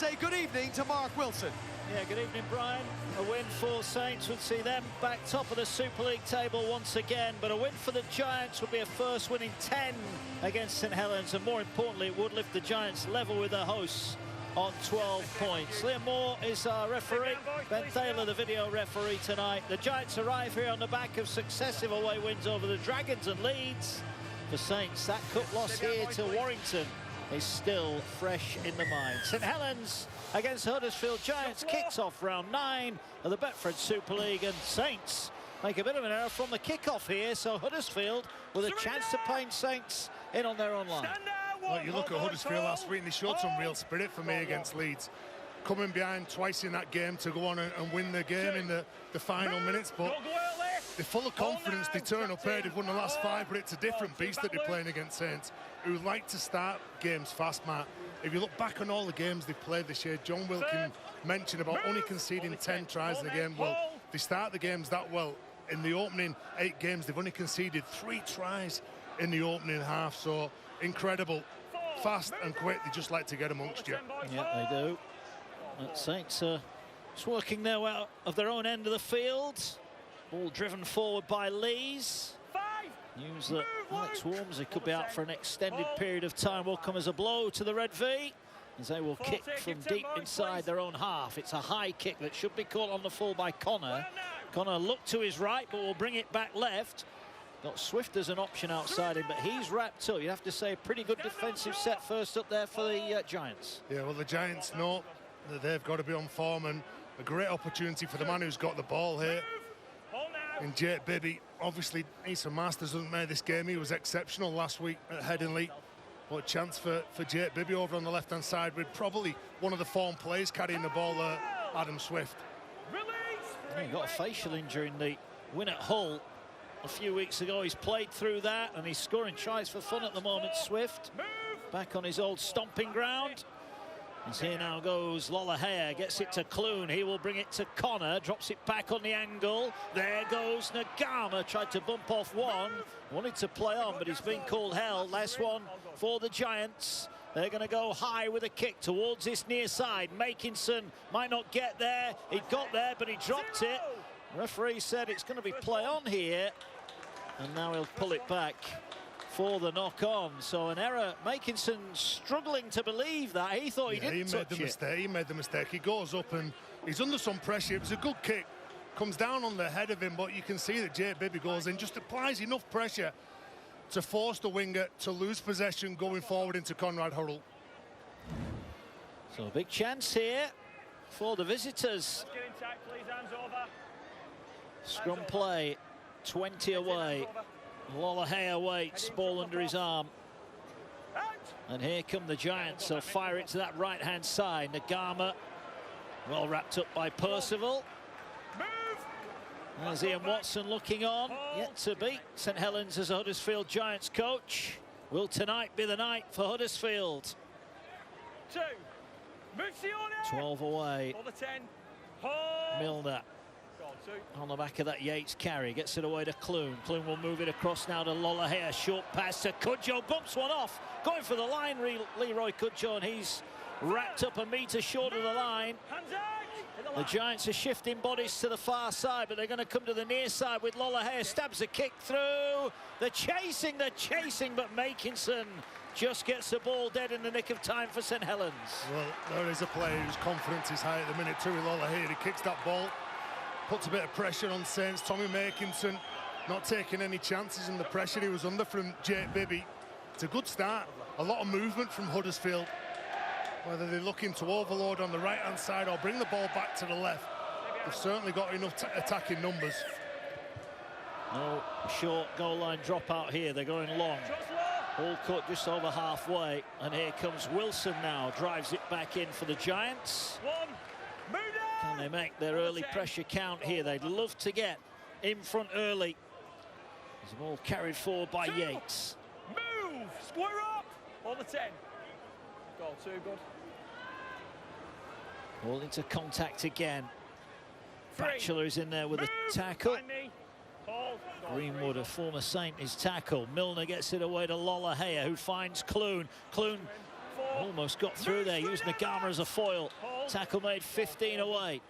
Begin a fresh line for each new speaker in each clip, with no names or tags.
say good evening to Mark Wilson.
Yeah, good evening, Brian. A win for Saints would see them back top of the Super League table once again, but a win for the Giants would be a first win in 10 against St Helens, and more importantly, it would lift the Giants level with their hosts on 12 points. Liam Moore is our referee. Ben Taylor, the video referee tonight. The Giants arrive here on the back of successive away wins over the Dragons and Leeds. For Saints, that cup loss here to Warrington is still fresh in the mind. St Helens against Huddersfield. Giants kicks off round 9 of the Betfred Super League, and Saints make a bit of an error from the kickoff here, so Huddersfield with a chance to paint Saints in on their own line.
Well, you look at Huddersfield last week and they showed some real spirit for me against Leeds. Coming behind twice in that game to go on and win the game in the final minutes, but they're full of confidence. They turn up here, they've won the last 5, but it's a different beast that they're playing against Saints, who like to start games fast, Matt. If you look back on all the games they've played this year, John Wilkin mentioned about only conceding 10 tries in the game. Well, they start the games that well. In the opening 8 games, they've only conceded 3 tries in the opening half, so incredible. Fast and quick, they just like to get amongst you.
Yeah, they do. And Saints are just working their way out of their own end of the field. Ball driven forward by Lees. News that Alex Wormsley could be out for an extended period of time will come as a blow to the Red V, as they will kick from deep inside their own half. It's a high kick that should be caught on the full by Connor. Connor looked to his right, but will bring it back left. Got Swift as an option outside him, but he's wrapped up. You'd have to say a pretty good defensive set first up there for the Giants.
Yeah, well, the Giants know that they've got to be on form, and a great opportunity for the man who's got the ball here. And Jake Bibby, obviously, Eason Masters doesn't make this game. He was exceptional last week at Headingley. What a chance for Jake Bibby over on the left-hand side with probably one of the form players carrying the ball there, Adam Swift.
He got a facial injury in the win at Hull a few weeks ago. He's played through that, and he's scoring tries for fun at the moment. Swift back on his old stomping ground. As here now goes Lollahea, gets it to Clune. He will bring it to Connor, drops it back on the angle. There goes Nagama, tried to bump off one, wanted to play on, but he's been called held. Last one for the Giants. They're going to go high with a kick towards this near side. Makinson might not get there. He got there, but he dropped it. The referee said it's going to be play on here, and now he'll pull it back for the knock-on. So an error. Makinson struggling to believe that. He thought he didn't touch it.
He made the mistake. He goes up and he's under some pressure. It was a good kick. Comes down on the head of him, but you can see that Jake Bibby goes in, just applies enough pressure to force the winger to lose possession going forward into Conrad Hurrell.
So a big chance here for the visitors. Scrum play, 20 away. Lollahea waits, ball under his arm. And here come the Giants. They'll fire it to that right-hand side. Nagama, well wrapped up by Percival. There's Ian Watson looking on, yet to beat St Helens as a Huddersfield Giants coach. Will tonight be the night for Huddersfield? 12 away. Milner on the back of that Yates carry, gets it away to Clune. Clune will move it across now to Lollahea. Short pass to Cudjoe, bumps one off. Going for the line, Leroy Cudjoe, and he's wrapped up a metre short of the line. The Giants are shifting bodies to the far side, but they're going to come to the near side with Lollahea. Stabs a kick through. They're chasing, but Makinson just gets the ball dead in the nick of time for St Helens.
Well, there is a player whose confidence is high at the minute too, Lollahea. He kicks that ball, puts a bit of pressure on Saints. Tommy Makinson not taking any chances in the pressure he was under from Jake Bibby. It's a good start. A lot of movement from Huddersfield. Whether they're looking to overload on the right-hand side or bring the ball back to the left, they've certainly got enough attacking numbers.
No short goal line dropout here. They're going long. Ball cut just over halfway. And here comes Wilson now. Drives it back in for the Giants. Can they make their early pressure count here? They'd love to get in front early. There's the ball carried forward by Yates.
Move! Square up! On the 10. Goal, 2 good.
Ball into contact again. Batchelor is in there with a tackle. Greenwood, a former Saint, is tackled. Milner gets it away to Lollahea, who finds Clune. Clune Almost got through there, using the Gama as a foil. Tackle made 15 away.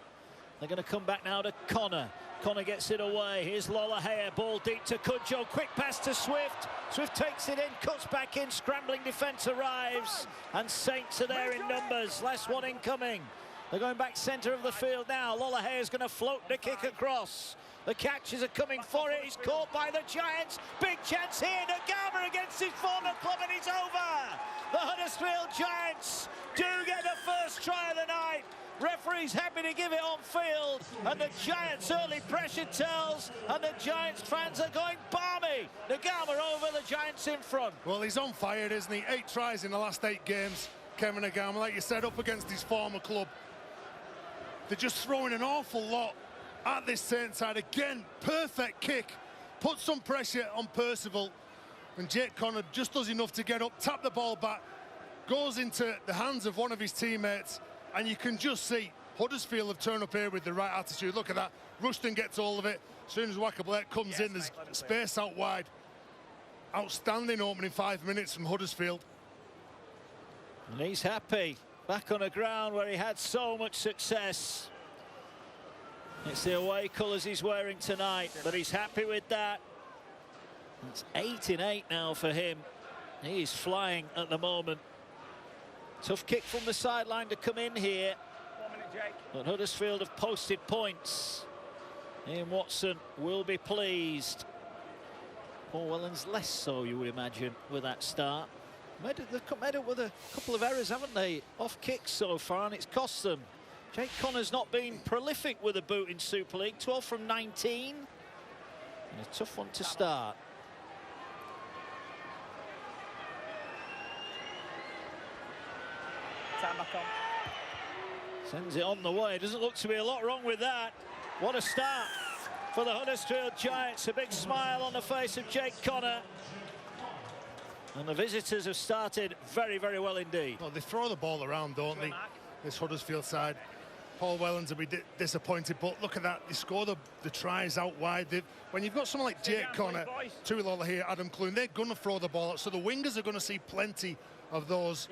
They're going to come back now to Connor. Connor gets it away. Here's Lollahea, ball deep to Cudjoe. Quick pass to Swift. Swift takes it in, cuts back in. Scrambling defence arrives. And Saints are there in numbers. Last one incoming. They're going back centre of the field now. Lollahea is going to float the kick across. The catches are coming for it. He's caught by the Giants. Big chance here. Nagama against his former club, and it's over. The Huddersfield Giants do get the first try of the night. Referee's happy to give it on field, and the Giants' early pressure tells, and the Giants fans are going balmy. Nagama over, the Giants in front.
Well, he's on fire, isn't he? 8 tries in the last 8 games. Kevin Nagama, like you said, up against his former club. They're just throwing an awful lot at this Saints side. Again, perfect kick. Put some pressure on Percival, and Jake Connor just does enough to get up, tap the ball back, goes into the hands of one of his teammates. And you can just see Huddersfield have turned up here with the right attitude. Look at that. Rushton gets all of it. As soon as Wackerblake comes in, there's space out wide. Outstanding opening 5 minutes from Huddersfield.
And he's happy. Back on the ground where he had so much success. It's the away colours he's wearing tonight, but he's happy with that. It's 8 in 8 now for him. He's flying at the moment. Tough kick from the sideline to come in here.
1 minute, Jake.
But Huddersfield have posted points. Ian Watson will be pleased. Paul Wellens less so, you would imagine, with that start. They've made up with a couple of errors, haven't they? Off kicks so far, and it's cost them. Jake Connor's not been prolific with a boot in Super League. 12 from 19. And a tough one to start.
Time back on.
Sends it on the way. Doesn't look to be a lot wrong with that. What a start for the Huddersfield Giants. A big smile on the face of Jake Connor. And the visitors have started very, very well indeed.
Well, they throw the ball around, don't they? This Huddersfield side. Paul Wellens will be disappointed, but look at that. They score the tries out wide. When you've got someone like Jake Connor, Tuilola here, Adam Clune, they're going to throw the ball out. So the wingers are going to see plenty of those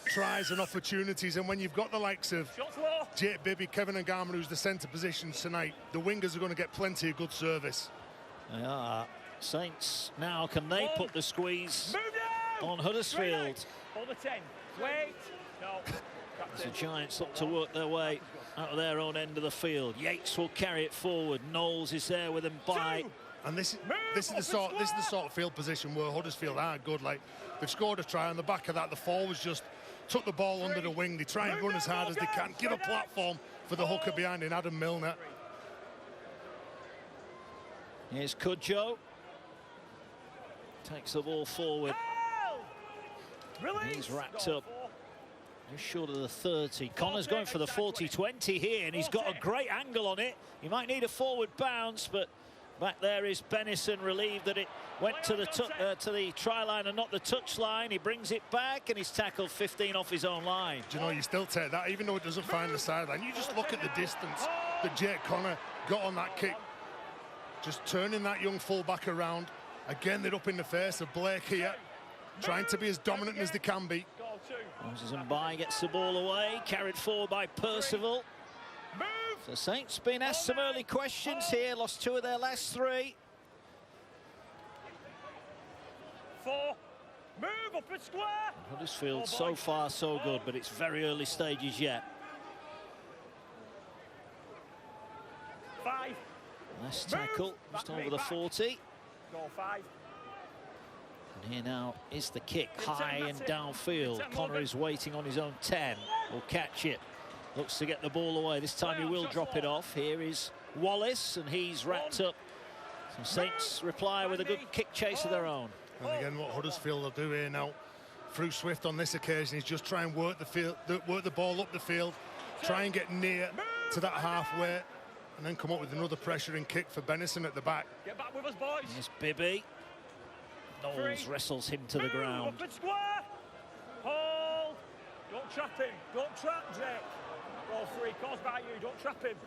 tries and opportunities. And when you've got the likes of Jake Bibby, Kevin Nagama, who's the centre positions tonight, the wingers are going to get plenty of good service.
They are. Saints now, can they put the squeeze on Huddersfield?
Over 10. Wait. No.
As the Giants look to work their way out of their own end of the field. Yates will carry it forward. Knowles is there with them by.
And this is the sort of field position where Huddersfield are good. Like, they've scored a try on the back of that. The forwards just took the ball under the wing. They try and run as hard as they can. Give a platform for the hooker behind in Adam Milner.
Here's Cudjoe. Takes the ball forward. He's wrapped up just short of the 30. Connor's going for the 40-20 here, and he's got a great angle on it. He might need a forward bounce, but back there is Bennison, relieved that it went to the try line and not the touch line. He brings it back, and he's tackled 15 off his own line.
Do you know, you still take that, even though it doesn't find the sideline. You just look at the distance that Jake Connor got on that kick. Just turning that young fullback around. Again, they're up in the face of Blake here, trying to be as dominant as they can be.
Moses Mbai gets the ball away, carried forward by Percival. The Saints been asked some early questions here, lost 2 of their last 3.
4. Move up and square.
Huddersfield so far so good, but it's very early stages yet.
5.
Last tackle, just over the 40.
Go 5.
And here now is the kick, high and downfield. Connor is waiting on his own 10. Will catch it. Looks to get the ball away. This time he will drop it off. Here is Wallace, and he's wrapped up. So Saints reply with a good kick chase of their own.
And again, what Huddersfield will do here now, through Swift on this occasion, is just try and work the ball up the field, try and get near to that halfway, and then come up with another pressuring kick for Bennison at the back.
Get back with us, boys.
Here's Bibby. Knowles wrestles him to the ground.
Up and square. Hold. Don't trap him. Don't trap Jake. Go 3. Caused by you. Don't trap him.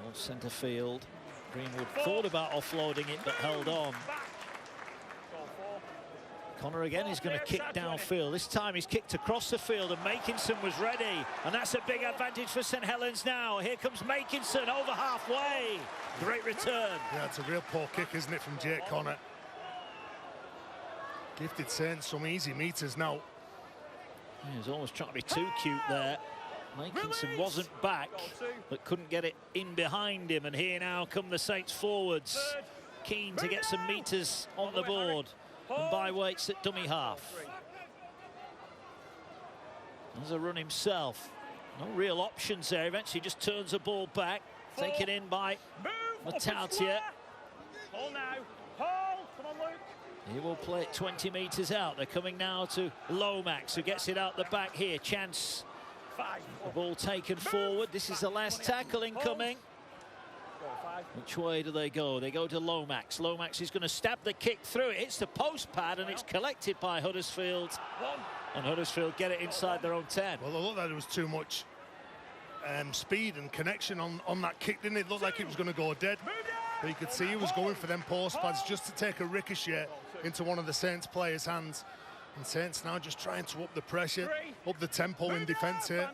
Well, centre field. Greenwood thought about offloading it, but held on. Connor again is going to kick downfield. This time he's kicked across the field, and Makinson was ready. And that's a big advantage for St Helens now. Here comes Makinson over halfway. Great return.
Yeah, it's a real poor kick, isn't it, from Jake Connor? Gifted Saints some easy meters now.
He was almost trying to be too cute there. Makinson wasn't back, but couldn't get it in behind him. And here now come the Saints forwards, keen to get some meters on the board. And by weights at dummy half. There's a run himself. No real options there. Eventually just turns the ball back. Taken in by Matautia.
Hold now. Hold. Come on, Luke.
He will play it 20 metres out. They're coming now to Lomax, who gets it out the back here. Chance. The ball taken forward. This is the last tackle incoming. Which way do they go? They go to Lomax. Lomax is going to stab the kick through. It hits the post pad and it's collected by Huddersfield. And Huddersfield get it inside their own 10.
Well, it looked like there was too much speed and connection on that kick, didn't it? It looked like it was going to go dead. But you could see he was going for them post pads just to take a ricochet into one of the Saints players' hands. And Saints now just trying to up the pressure, up the tempo in defence here.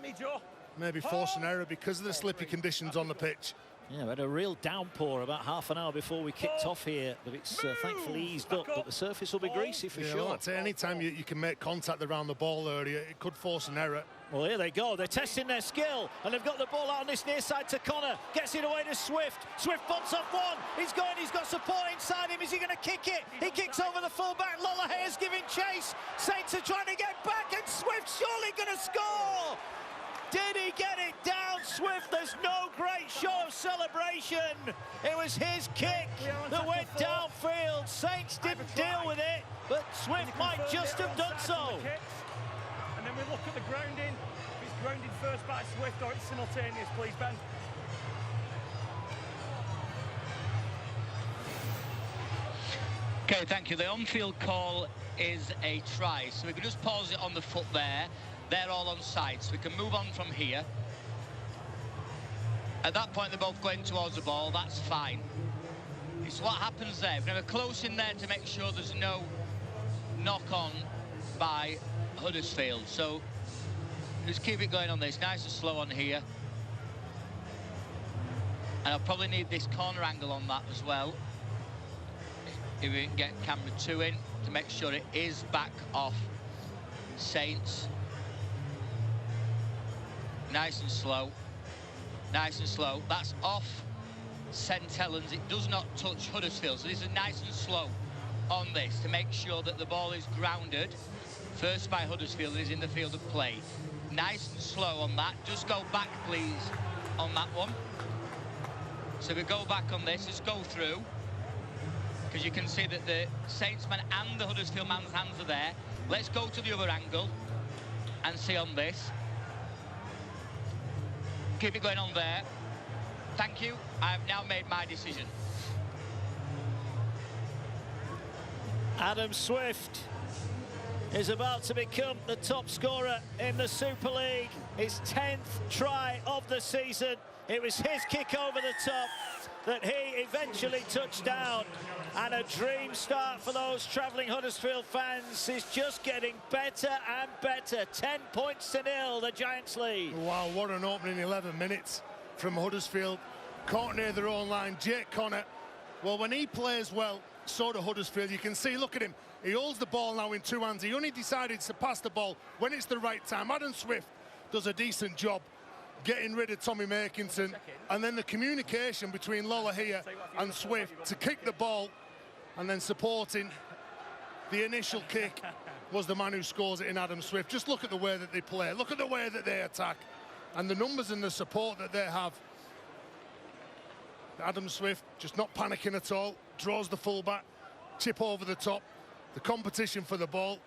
Maybe force an error because of the slippy conditions on the pitch.
Yeah, we had a real downpour about half an hour before we kicked off here, but it's thankfully eased up, but the surface will be greasy for sure.
Well, any time you can make contact around the ball area, it could force an error.
Well, here they go. They're testing their skill, and they've got the ball out on this near side to Connor. Gets it away to Swift. Swift bumps off one. He's going. He's got support inside him. Is he going to kick it? He kicks over the fullback. Lollahay's giving chase. Saints are trying to get back, and Swift surely going to score. Did he get it down, Swift? There's no great show of celebration. It was his kick that went downfield. Saints didn't deal with it, but Swift might just have done so.
And then we look at the grounding. If it's grounded first by Swift or it's simultaneous, please, Ben.
Okay, thank you. The on-field call is a try, so we can just pause it on the foot there. They're all on side, so we can move on from here. At that point, they're both going towards the ball. That's fine. It's what happens there. We're going to have a close in there to make sure there's no knock-on by Huddersfield. So just keep it going on this. Nice and slow on here. And I'll probably need this corner angle on that as well. If we can get camera 2 in to make sure it is back off Saints. Nice and slow. Nice and slow. That's off St Helens. It does not touch Huddersfield. So this is nice and slow on this to make sure that the ball is grounded first by Huddersfield and is in the field of play. Nice and slow on that. Just go back, please, on that one. So we go back on this. Just go through. Because you can see that the Saints man and the Huddersfield man's hands are there. Let's go to the other angle and see on this. Keep it going on there. Thank you. I've now made my decision.
Adam Swift is about to become the top scorer in the Super League. His 10th try of the season. It was his kick over the top that he eventually touched down. And a dream start for those travelling Huddersfield fans is just getting better and better. 10 points to 0, the Giants lead.
Wow, what an opening 11 minutes from Huddersfield. Caught near their own line, Jake Connor. Well, when he plays well, so do Huddersfield. You can see, look at him. He holds the ball now in 2 hands. He only decides to pass the ball when it's the right time. Adam Swift does a decent job getting rid of Tommy Makinson. And then the communication between Lollahea and Swift to kick the ball and then supporting the initial kick was the man who scores it in Adam Swift. Just look at the way that they play. Look at the way that they attack. And the numbers and the support that they have. Adam Swift just not panicking at all. Draws the fullback. Chip over the top. The competition for the ball.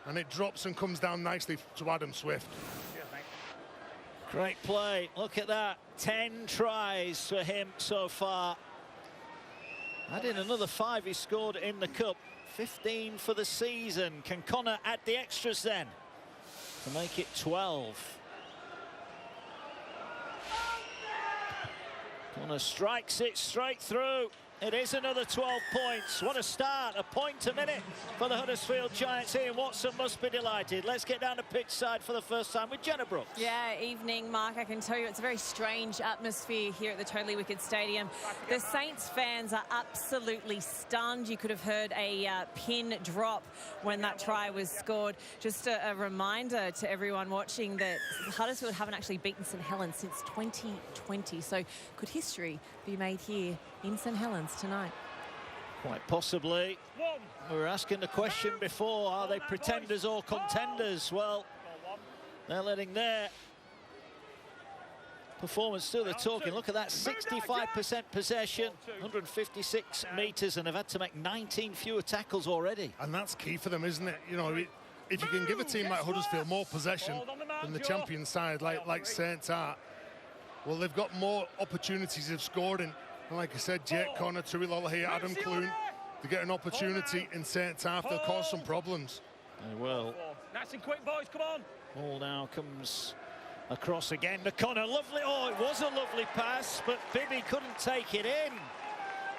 And it drops and comes down nicely to Adam Swift.
Great play. Look at that. 10 tries for him so far. Add in another 5 he scored in the Cup. 15 for the season. Can Connor add the extras then to make it 12? Connor strikes it straight through. It is another 12 points. What a start. A point a minute for the Huddersfield Giants. Ian Watson must be delighted. Let's get down to pitch side for the first time with Jenna Brooks.
Yeah, evening, Mark. I can tell you it's a very strange atmosphere here at the Totally Wicked Stadium. The Saints fans are absolutely stunned. You could have heard a pin drop when that try was scored. Just a reminder to everyone watching that Huddersfield haven't actually beaten St Helens since 2020. So could history be made here in St Helens tonight?
Quite possibly. We were asking the question before, are they pretenders or contenders? Well, they're letting their performance do the talking. Look at that, 65% possession, 156 metres, and they've had to make 19 fewer tackles already.
And that's key for them, isn't it? You know, if you can give a team like Huddersfield more possession than the champion side like Saints are, well, they've got more opportunities of scoring. And like I said, Jake Connor, Tyree Lollahy, Adam Clune, to get an opportunity in Saints half, they'll cause some problems.
They will.
Nice and quick, boys, come on.
Ball now comes across again to Connor. Lovely, oh, it was a lovely pass, but Bibby couldn't take it in.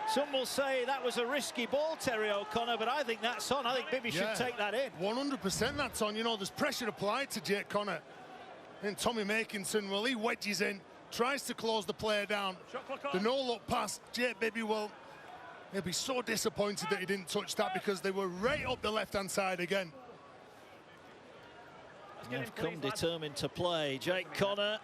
Some will say that was a risky ball, Terry O'Connor, but I think that's on. I think Bibby should take that in.
100% that's on. You know, there's pressure applied to Jake Connor. And Tommy Makinson, well, he wedges in, tries to close the player down. The no-look pass, Jake Bibby, well, he'll be so disappointed that he didn't touch that because they were right up the left-hand side again.
They've come determined to play. Jake Connor,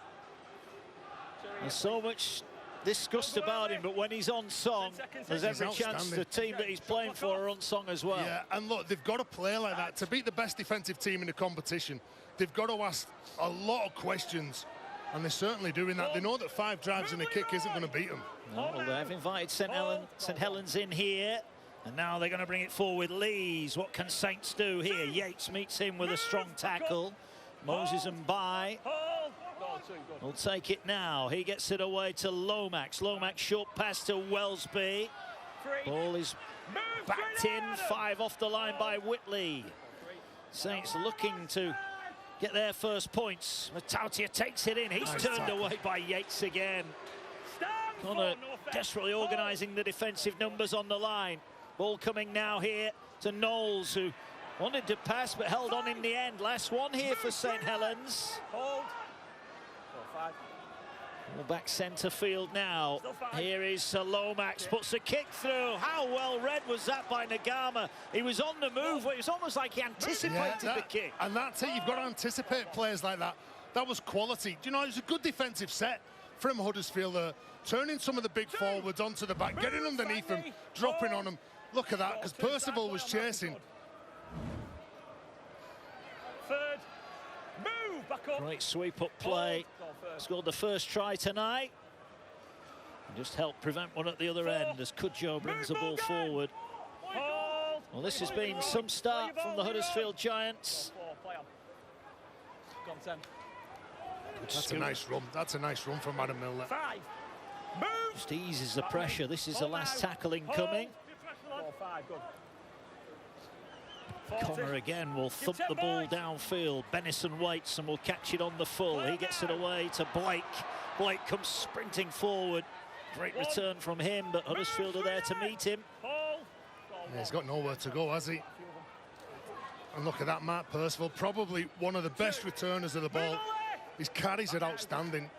there's so much discussed about him, but when he's on song, there's every chance the team that he's playing for are on song as well.
Yeah, and look, they've got to play like that. To beat the best defensive team in the competition, they've got to ask a lot of questions, and they're certainly doing that. They know that 5 drives and a kick isn't going to beat them.
No, well, they've invited St Helens in here, and now they're going to bring it forward. Lees, what can Saints do here? Yates meets him with a strong tackle. Moses and Bai will take it now. He gets it away to Lomax. Lomax short pass to Wellesby. Ball is backed in. 5 off the line by Whitley. Saints looking to get their first points. Matautia takes it in. He's turned away by Yates again. Connor desperately organising the defensive numbers on the line. Ball coming now here to Knowles, who wanted to pass but held on in the end. Last one here for St Helens.
Hold.
Well, back centre field now. Here is Lomax, puts a kick through. How well read was that by Nagama? He was on the move. It was almost like he anticipated the kick.
And that's it. You've got to anticipate players like that. That was quality. Do you know, it was a good defensive set from Huddersfield there. Turning some of the big forwards onto the back, getting underneath them, dropping on them. Look at that, because Percival was chasing.
Third. Move back up.
Great sweep up play. Scored the first try tonight. And just helped prevent one at the other end as Cudjoe brings the ball forward. Well, this has been some start from the Huddersfield Giants.
That's a nice run. That's a nice run from Adam Milner.
5. Move.
Just eases the pressure. This is the last tackle incoming.
4-5, good.
Connor again will thump the ball downfield. Bennison waits and will catch it on the full. He gets it away to Blake. Blake comes sprinting forward. Great return from him, but Huddersfield are there to meet him.
Yeah, he's got nowhere to go, has he? And look at that, Matt Percival, probably one of the best returners of the ball. His carries are outstanding,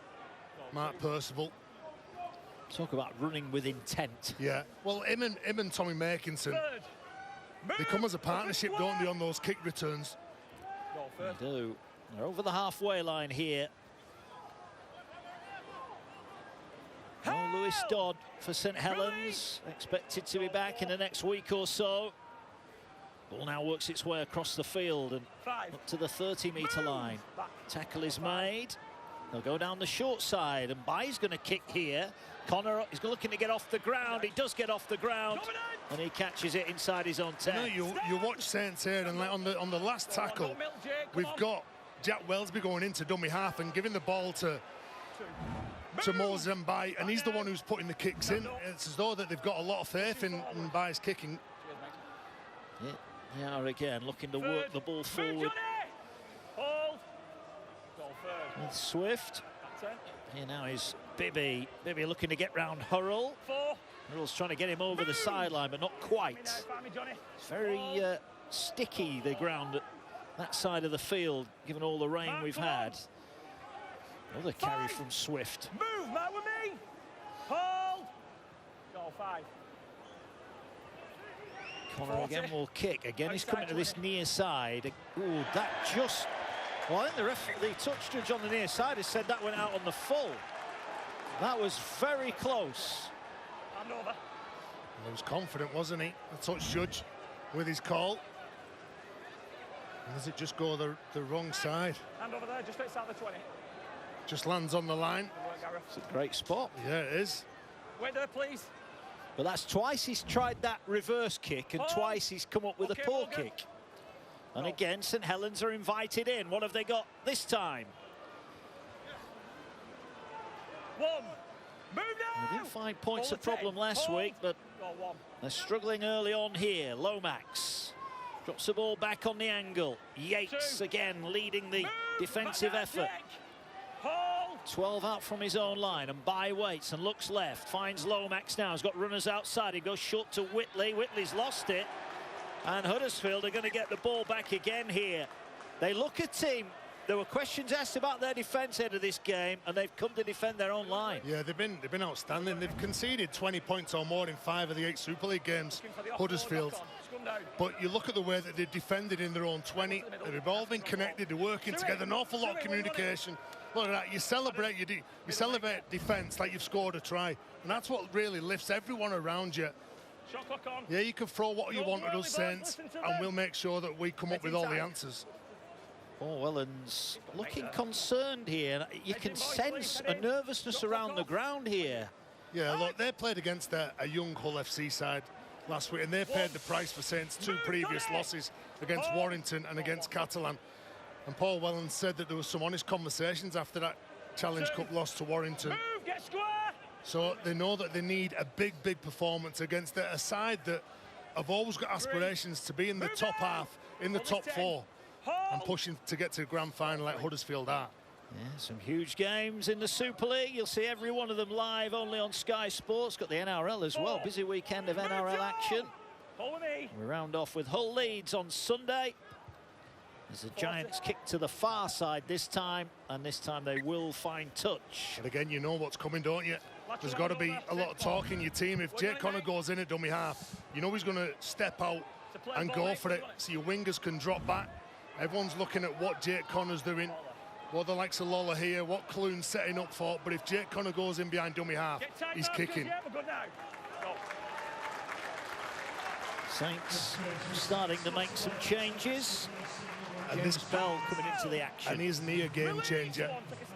Matt Percival.
Talk about running with intent.
Yeah, well, him and Tommy Makinson, they come as a partnership, don't they, on those kick returns?
They do. They're over the halfway line here. Oh, Lewis Dodd for St Helens, expected to be back in the next week or so. Ball now works its way across the field and up to the 30-metre line. Tackle is made. They'll go down the short side, and Bai's going to kick here. Connor is looking to get off the ground. He does get off the ground, and he catches it inside his own 10.
You watch Saints here, and on the last tackle, we've got Jack Wellesby going into dummy half and giving the ball to Moses and Bai, and he's the one who's putting the kicks in. It's as though that they've got a lot of faith in Bai's kicking.
Yeah, they are again looking to work the ball forward. With Swift. Here now is Bibby. Bibby looking to get round Hurrell. Earl's trying to get him over the sideline, but not quite. It's very sticky, the ground at that side of the field, given all the rain we've had. Another carry from Swift.
Move, man, with me. Hold. Goal 5.
Connor again will kick. Again, he's coming to this near side. Ooh, that just... Well, I think the touch judge on the near side has said that went out on the full. That was very close.
Hand over.
He was confident, wasn't he? The touch judge with his call. And does it just go the wrong side?
Hand over there, just outside the 20.
Just lands on the line.
It's a great spot.
Yeah, it is.
Wait there, please.
But that's twice he's tried that reverse kick, and twice he's come up with a poor kick. And again, St Helens are invited in. What have they got this time?
One. Move now.
They didn't find points of problem last week, but they're struggling early on here. Lomax drops the ball back on the angle. Yates again leading the defensive effort. 12 out from his own line, and by Waits and looks left, finds Lomax now. He's got runners outside. He goes short to Whitley. Whitley's lost it, and Huddersfield are going to get the ball back again here. They look a team. There were questions asked about their defence ahead of this game, and they've come to defend their own line. Yeah,
they've been outstanding. They've conceded 20 points or more in 5 of the 8 Super League games, Huddersfield. But you look at the way that they've defended in their own 20. They've all been connected. They're working together. An awful lot of communication. Look at that. You celebrate defence like you've scored a try, and that's what really lifts everyone around you.
Shot clock on.
Yeah, you can throw what you want at us, Saints, and we'll make sure that we come up with all the answers.
Oh, Helens looking concerned here. You can sense a nervousness around the ground here.
Yeah, look, they played against a young Hull FC side last week, and they paid the price for Saints' 2 previous losses against Warrington and against Catalan. And Paul Wellens said that there was some honest conversations after that Challenge Cup loss to Warrington. So they know that they need a big performance against a side that have always got aspirations to be in the top half, in the top 4, and pushing to get to the grand final like Huddersfield are.
Yeah, some huge games in the Super League. You'll see every one of them live only on Sky Sports. Got the NRL as well. Busy weekend of NRL action. We round off with Hull Leeds on Sunday, as the Giants kick to the far side this time, and this time they will find touch.
And again, you know what's coming, don't you? There's got to be a lot of talk in your team. If Jake Connor goes in at dummy half, you know he's going to step out and go for it, so your wingers can drop back. Everyone's looking at what Jake Connor's doing, what the likes of Lola here, what Clune's setting up for. But if Jake Connor goes in behind dummy half, he's kicking.
Saints starting to make some changes. And this Bell coming into the action.
And isn't he a game changer?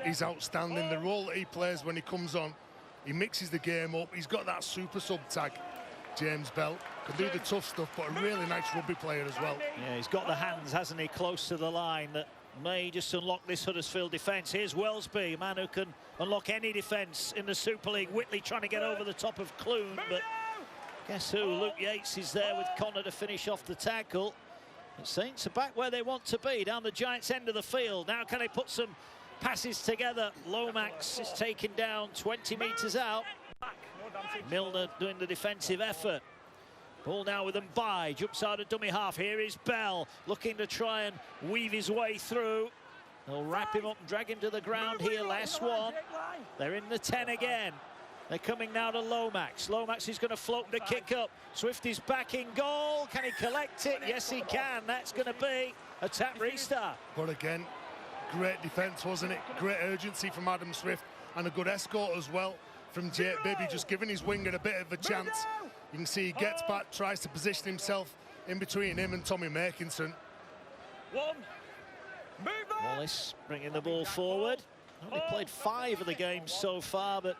He's outstanding. The role that he plays when he comes on, he mixes the game up. He's got that super sub tag, James Bell. Can do the tough stuff, but a really nice rugby player as well.
Yeah, he's got the hands, hasn't he, close to the line that may just unlock this Huddersfield defence. Here's Wellesby, a man who can unlock any defence in the Super League. Whitley trying to get over the top of Clune, but guess who? Luke Yates is there with Connor to finish off the tackle. The Saints are back where they want to be, down the Giants' end of the field. Now can they put some passes together? Lomax is taken down 20 metres out. Milner doing the defensive effort. Ball now with them by, jumps out of dummy half. Here is Bell looking to try and weave his way through. They'll wrap him up and drag him to the ground here. Last one. They're in the 10 again. They're coming now to Lomax. Lomax is going to float the kick up. Swift is back in goal. Can he collect it? Yes, he can. That's going to be a tap restart.
But again, great defence, wasn't it? Great urgency from Adam Swift, and a good escort as well from Jake Bibby, just giving his winger a bit of a chance. You can see he gets back, tries to position himself in between him and Tommy Makinson.
Wallace bringing the ball forward. Only played 5 of the games so far, but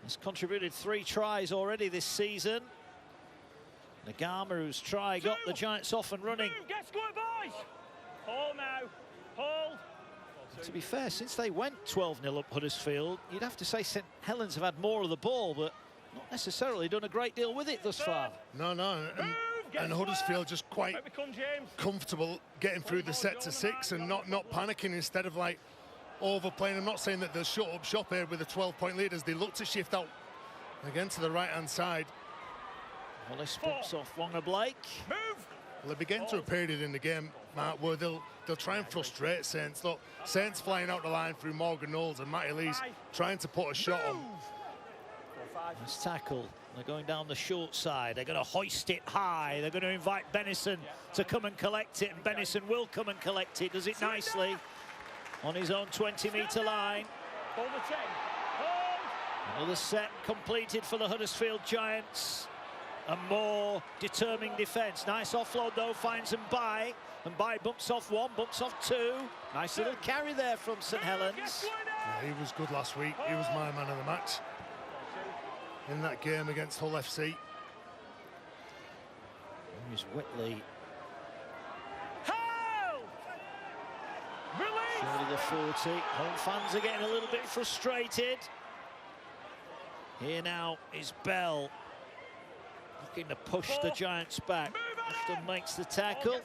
has contributed 3 tries already this season. Nagama, whose try got the Giants off and running.
Get scored, boys! Hold now. Hold.
To be fair, since they went 12-0 up Huddersfield, you'd have to say St Helens have had more of the ball, but not necessarily done a great deal with it thus far.
No, and Huddersfield just quite comfortable getting through the set to 6 and not panicking instead of like overplaying. I'm not saying that they'll shut up shop here with a 12-point lead as they look to shift out Again to the right-hand side.
Wallace bumps off Wonga Blake.
Move.
Well, they begin to a period in the game, Mark, where they'll try and frustrate Saints. Look, Saints flying out the line through Morgan Knowles, and Matty Lee's trying to put a shot on.
Nice tackle. They're going down the short side. They're going to hoist it high. They're going to invite Bennison to come and collect it, and Bennison will come and collect it. Does it nicely on his own 20-metre line.
Hold the 10.
Another set completed for the Huddersfield Giants. A more determined defence. Nice offload though, finds Mbai. Mbai bumps off one, bumps off two. Nice little carry there from St Helens.
Yeah, he was good last week. He was my man of the match in that game against Hull FC.
Here's Whitley. Short of the 40. Home fans are getting a little bit frustrated. Here now is Bell. Looking to push the Giants back. Ashton makes the tackle.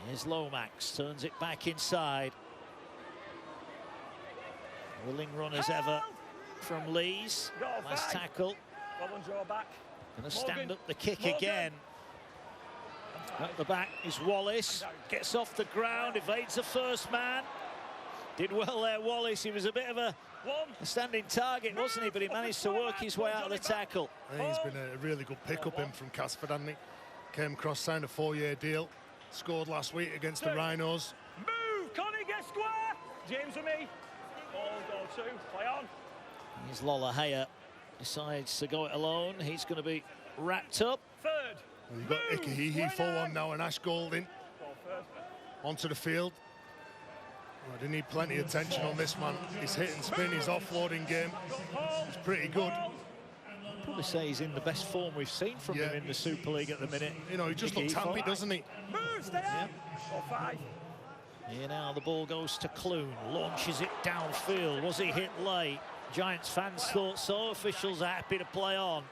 Here's Lomax, turns it back inside. Willing run as ever from Lees. Nice tackle. Gonna stand up the kick again. At the back is Wallace. Gets off the ground, evades the first man. Did well there, Wallace. He was a bit of a standing target, wasn't he? But he managed to work his way out of the tackle.
I think he's been a really good pick-up in from Casford, hasn't he? Came across, signed a 4-year deal. Scored last week against the Rhinos.
Move, Connie, get square. James with me. Ball go to, play on.
Here's Lola Haya. Decides to go it alone. He's going to be wrapped up.
Third.
Well, you've got Ikehihi full on now and Ash Golding onto the field. Well, they need plenty of tension on this man. His hit and spin, his offloading game is pretty good.
I'd probably say he's in the best form we've seen from him in the Super League at the minute.
You know, he just looks happy, doesn't he?
Move, stay up. 5.
Here now the ball goes to Clune. Launches it downfield. Was he hit late? Giants fans thought so. Officials are happy to play on.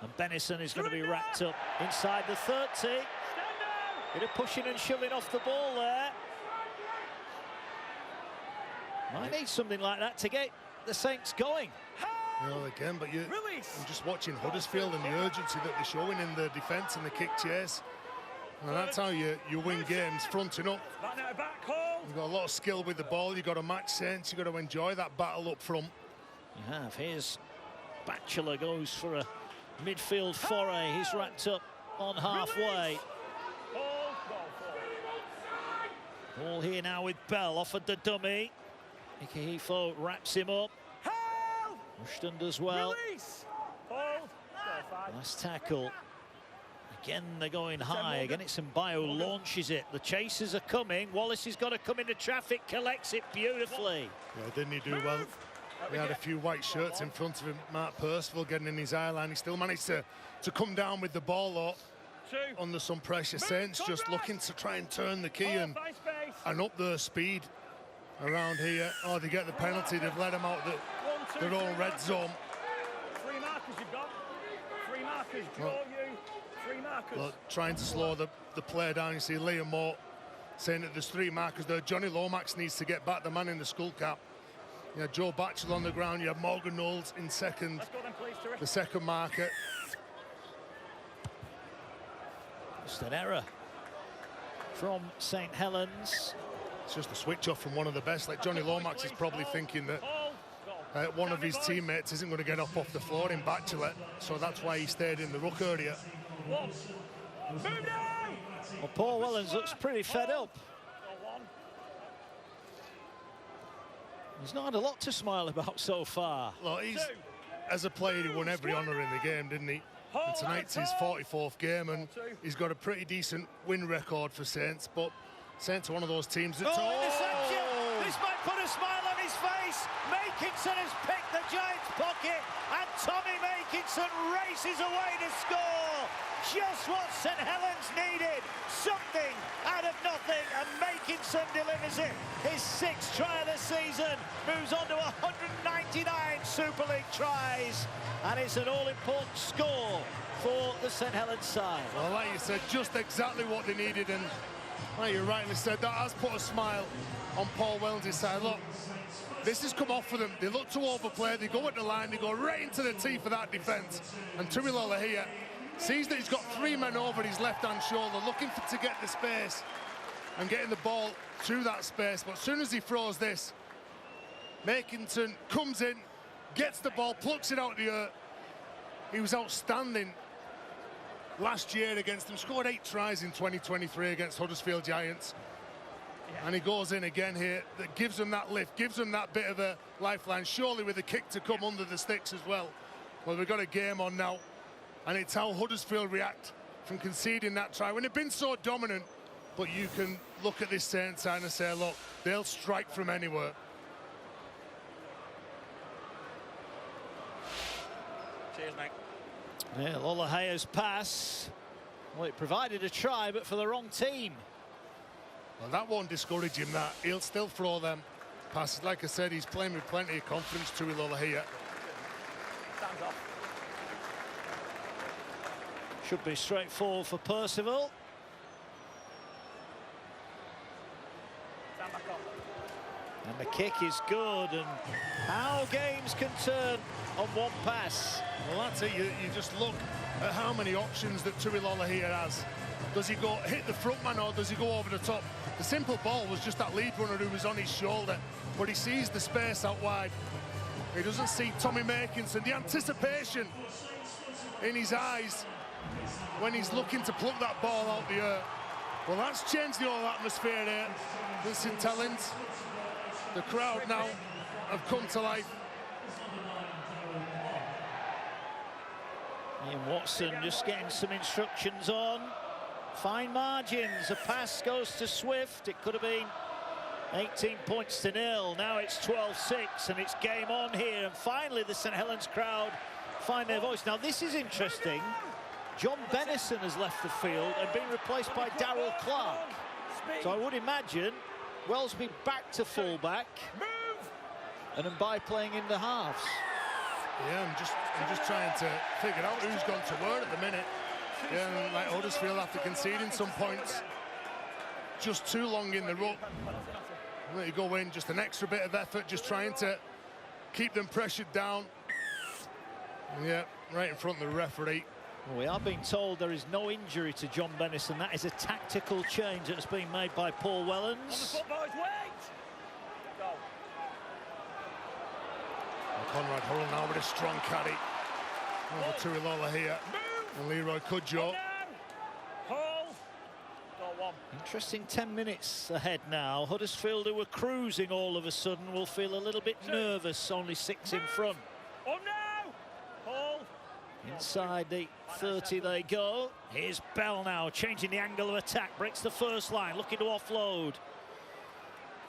And Bennison is going to be wrapped up inside the 30. Bit of pushing and shoving off the ball there. Might need something like that to get the Saints going.
You know, again, but you're just watching Huddersfield and the urgency that they're showing in the defence and the kick chase. And that's how you win games, fronting up. You've got a lot of skill with the ball. You've got to match Saints. You've got to enjoy that battle up front.
You have. Here's Batchelor goes for a midfield foray. He's wrapped up on halfway. Ball here now with Bell. Offered the dummy. Ikehifo wraps him up. Rushton does well. Nice tackle. Again, they're going high. Again, it's Mbayo launches it. The chasers are coming. Wallace has got to come into traffic, collects it beautifully.
Yeah, didn't he do well? He had a few white shirts in front of him. Mark Percival getting in his eye line. He still managed to come down with the ball though, under some pressure. Saints just looking to try and turn the key and up their speed around here. Oh, they get the penalty. They've let them out their own red zone.
3 markers you've got. 3 markers. Draw you. 3 markers.
Look, trying to slow the play down. You see Liam Moore saying that there's 3 markers there. Johnny Lomax needs to get back, the man in the skull cap. You have Joe Batchel on the ground. You have Morgan Knowles in second.
Let's go then, please,
the second marker.
Just an error from St Helens.
It's just a switch off from one of the best. Like Johnny Lomax is probably thinking that one of his teammates isn't going to get up off the floor in Batchelor, so that's why he stayed in the ruck area.
Well, Paul Wellens looks pretty fed up. He's not had a lot to smile about so far.
Well, as a player, he won every honour in the game, didn't he? And tonight's his 44th game, and he's got a pretty decent win record for Saints, but Saints are one of those teams that's...
Interception! This might put a smile on his face. Makinson has picked the Giants' pocket, and Tommy Makinson races away to score. Just what St Helens needed. Something out of nothing, and Makinson delivers it. His 6th try of the season. Moves on to 199 Super League tries. And it's an all-important score for the St Helens side.
Well, like you said, just exactly what they needed, and Well, you rightly said that has put a smile on Paul Wellens' side. Look, this has come off for them. They look to overplay. They go at the line. They go right into the teeth of that defence. And Tuilola here sees that he's got 3 men over his left-hand shoulder, looking to get the space and getting the ball to that space. But as soon as he throws this, Makinson comes in, gets the ball, plucks it out of the air. He was outstanding last year against them. Scored 8 tries in 2023 against Huddersfield Giants. And he goes in again here. That gives them that lift, gives them that bit of a lifeline. Surely with a kick to come under the sticks as well. Well, we've got a game on now. And it's how Huddersfield react from conceding that try. When they've been so dominant, but you can look at this Saints side and say, look, they'll strike from anywhere.
Cheers, mate.
Yeah, Lolahea's pass. Well, it provided a try, but for the wrong team.
Well, that won't discourage him, that. He'll still throw them passes. Like I said, he's playing with plenty of confidence, Tuilola here.
Stands off.
Should be straightforward for Percival.
Stand back up.
And the kick is good, and how games can turn on one pass.
Well, that's it. You just look at how many options that Tuilola here has. Does he go hit the front man or does he go over the top? The simple ball was just that lead runner who was on his shoulder, but he sees the space out wide. He doesn't see Tommy Makinson. The anticipation in his eyes when he's looking to pluck that ball out the air. Well, that's changed the whole atmosphere there in St Helens. The crowd now have come to life.
Ian Watson just getting some instructions on. Fine margins. A pass goes to Swift. It could have been 18 points to 0. Now it's 12-6 and it's game on here. And finally the St Helens crowd find their voice. Now this is interesting. John Bennison has left the field and been replaced by Darryl Clark. So I would imagine Wellesby back to fullback and Mbai playing in the halves.
Yeah, I'm just trying to figure out who's gone to where at the minute. Yeah, and like Huddersfield after conceding some points, just too long in the ruck. Let you go in, just an extra bit of effort, just trying to keep them pressured down. Yeah, right in front of the referee.
Well, we are being told there is no injury to John Bennison. That is a tactical change that's been made by Paul Wellens.
On the foot, boys, wait! Go.
Conrad Hull now with a strong caddy. Over to Tuilola here. And Leroy Cudjoe.
Hold. Go one.
Interesting 10 minutes ahead now. Huddersfield, who were cruising all of a sudden, will feel a little bit nervous, only 6 in front.
Oh no! Hold.
Inside the 30 they go. Here's Bell now, changing the angle of attack. Breaks the first line, looking to offload.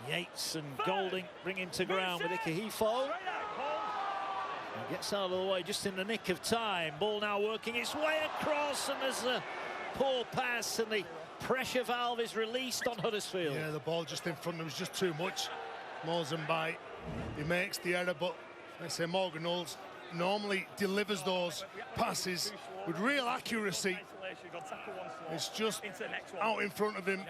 Yates and Golding bringing to ground with Ikehefo. He gets out of the way just in the nick of time. Ball now working its way across, and there's a poor pass, and the pressure valve is released on Huddersfield.
Yeah, the ball just in front of him was just too much. Mozambique, he makes the error, but let's say Morgan Knowles normally delivers those passes with real accuracy. It's just out in front of him.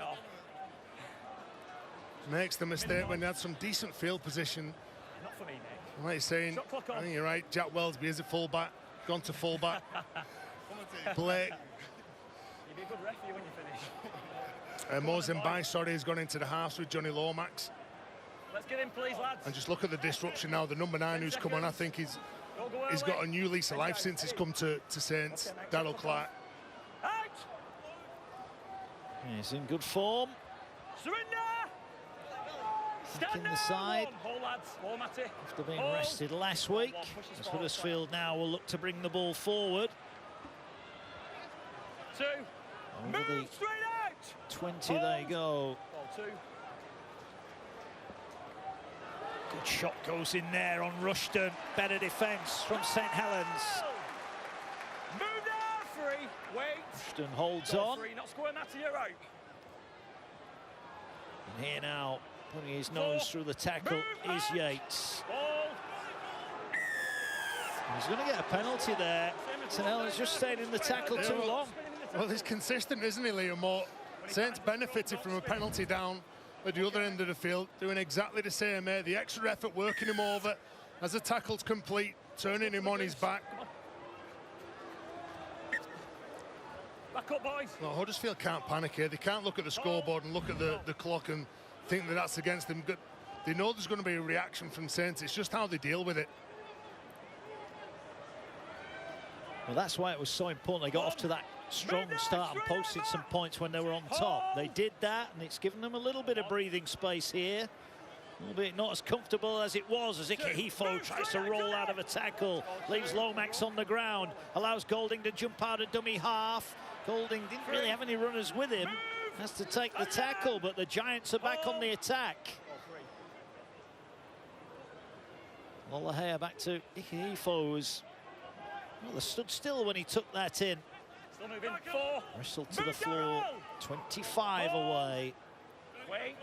Makes the mistake when he had some decent field position.
Not for me, mate.
Like you're saying, I think you're right. Jack Wellesby is a fullback, gone to fullback. Blake.
You'll be a good referee when you finish.
Mozambique, sorry, has gone into the halves with Johnny Lomax.
Let's get in, please, lads.
And just look at the disruption now. The number 9 who's come on, I think he's got a new lease of life since he's come to Saints, Darryl Clark.
Out!
He's in good form.
Surrender!
Back in the side.
Hold, lads. Hold, Matty.
After being rested last week, as Huddersfield now will look to bring the ball forward.
2.
Over the 20 they go.
Ball 2.
Good shot goes in there on Rushton. Better defence from St Helens.
Move now, 3. Wait.
Rushton holds on.
3. Not square, Matty, you're out.
And here now, putting his nose through the tackle is Yates. He's going to get a penalty there. St Helens just stayed in the tackle too long.
Well, he's consistent, isn't he, Liam Moore? Saints benefited from a penalty down at the other end of the field, doing exactly the same here. The extra effort working him over as the tackle's complete, turning him on his back.
Back up, boys.
No, Huddersfield can't panic here. They can't look at the scoreboard and look at the clock and think that that's against them. They know there's going to be a reaction from Saints. It's just how they deal with it.
Well, that's why it was so important they got off to that strong start and posted some points when they were on top. They did that, and it's given them a little bit of breathing space here. Albeit not as comfortable as it was as Ikehefo tries to roll out of a tackle, leaves Lomax on the ground, allows Golding to jump out of dummy half. Golding didn't really have any runners with him, has to take the tackle, but the Giants are back on the attack. Lollahea back to Ikehefo, was well, they stood still when he took that in.
Still moving. 4.
Whistle to the floor, 25 away.
Wait.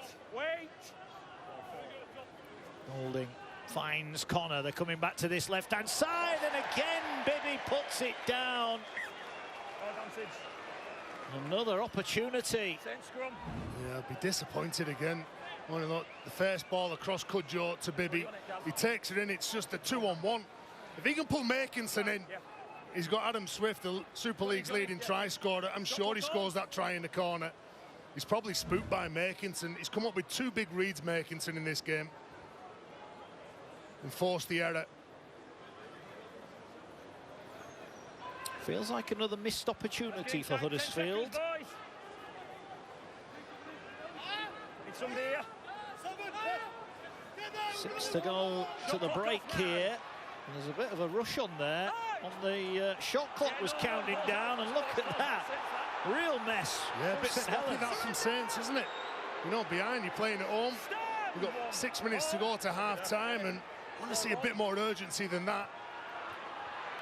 Golding finds Connor. They're coming back to this left-hand side, and again Bibby puts it down. Another opportunity.
Yeah, I'd be disappointed again. The first ball across Cudjoe to Bibby. He takes it in. It's just a 2-on-1. If he can pull Makinson in, he's got Adam Swift, the Super League's leading try scorer. I'm sure he scores that try in the corner. He's probably spooked by Makinson. He's come up with 2 big reads, Makinson, in this game, and forced the error.
Feels like another missed opportunity for Huddersfield. 6 to go to the break here. And there's a bit of a rush on there. On the shot clock was counting down, and look at that. Real mess.
Yeah, a bit sloppy that from Saints, isn't it? You know, behind, you're playing at home. You've got 6 minutes to go to half-time, and I want to see a bit more urgency than that.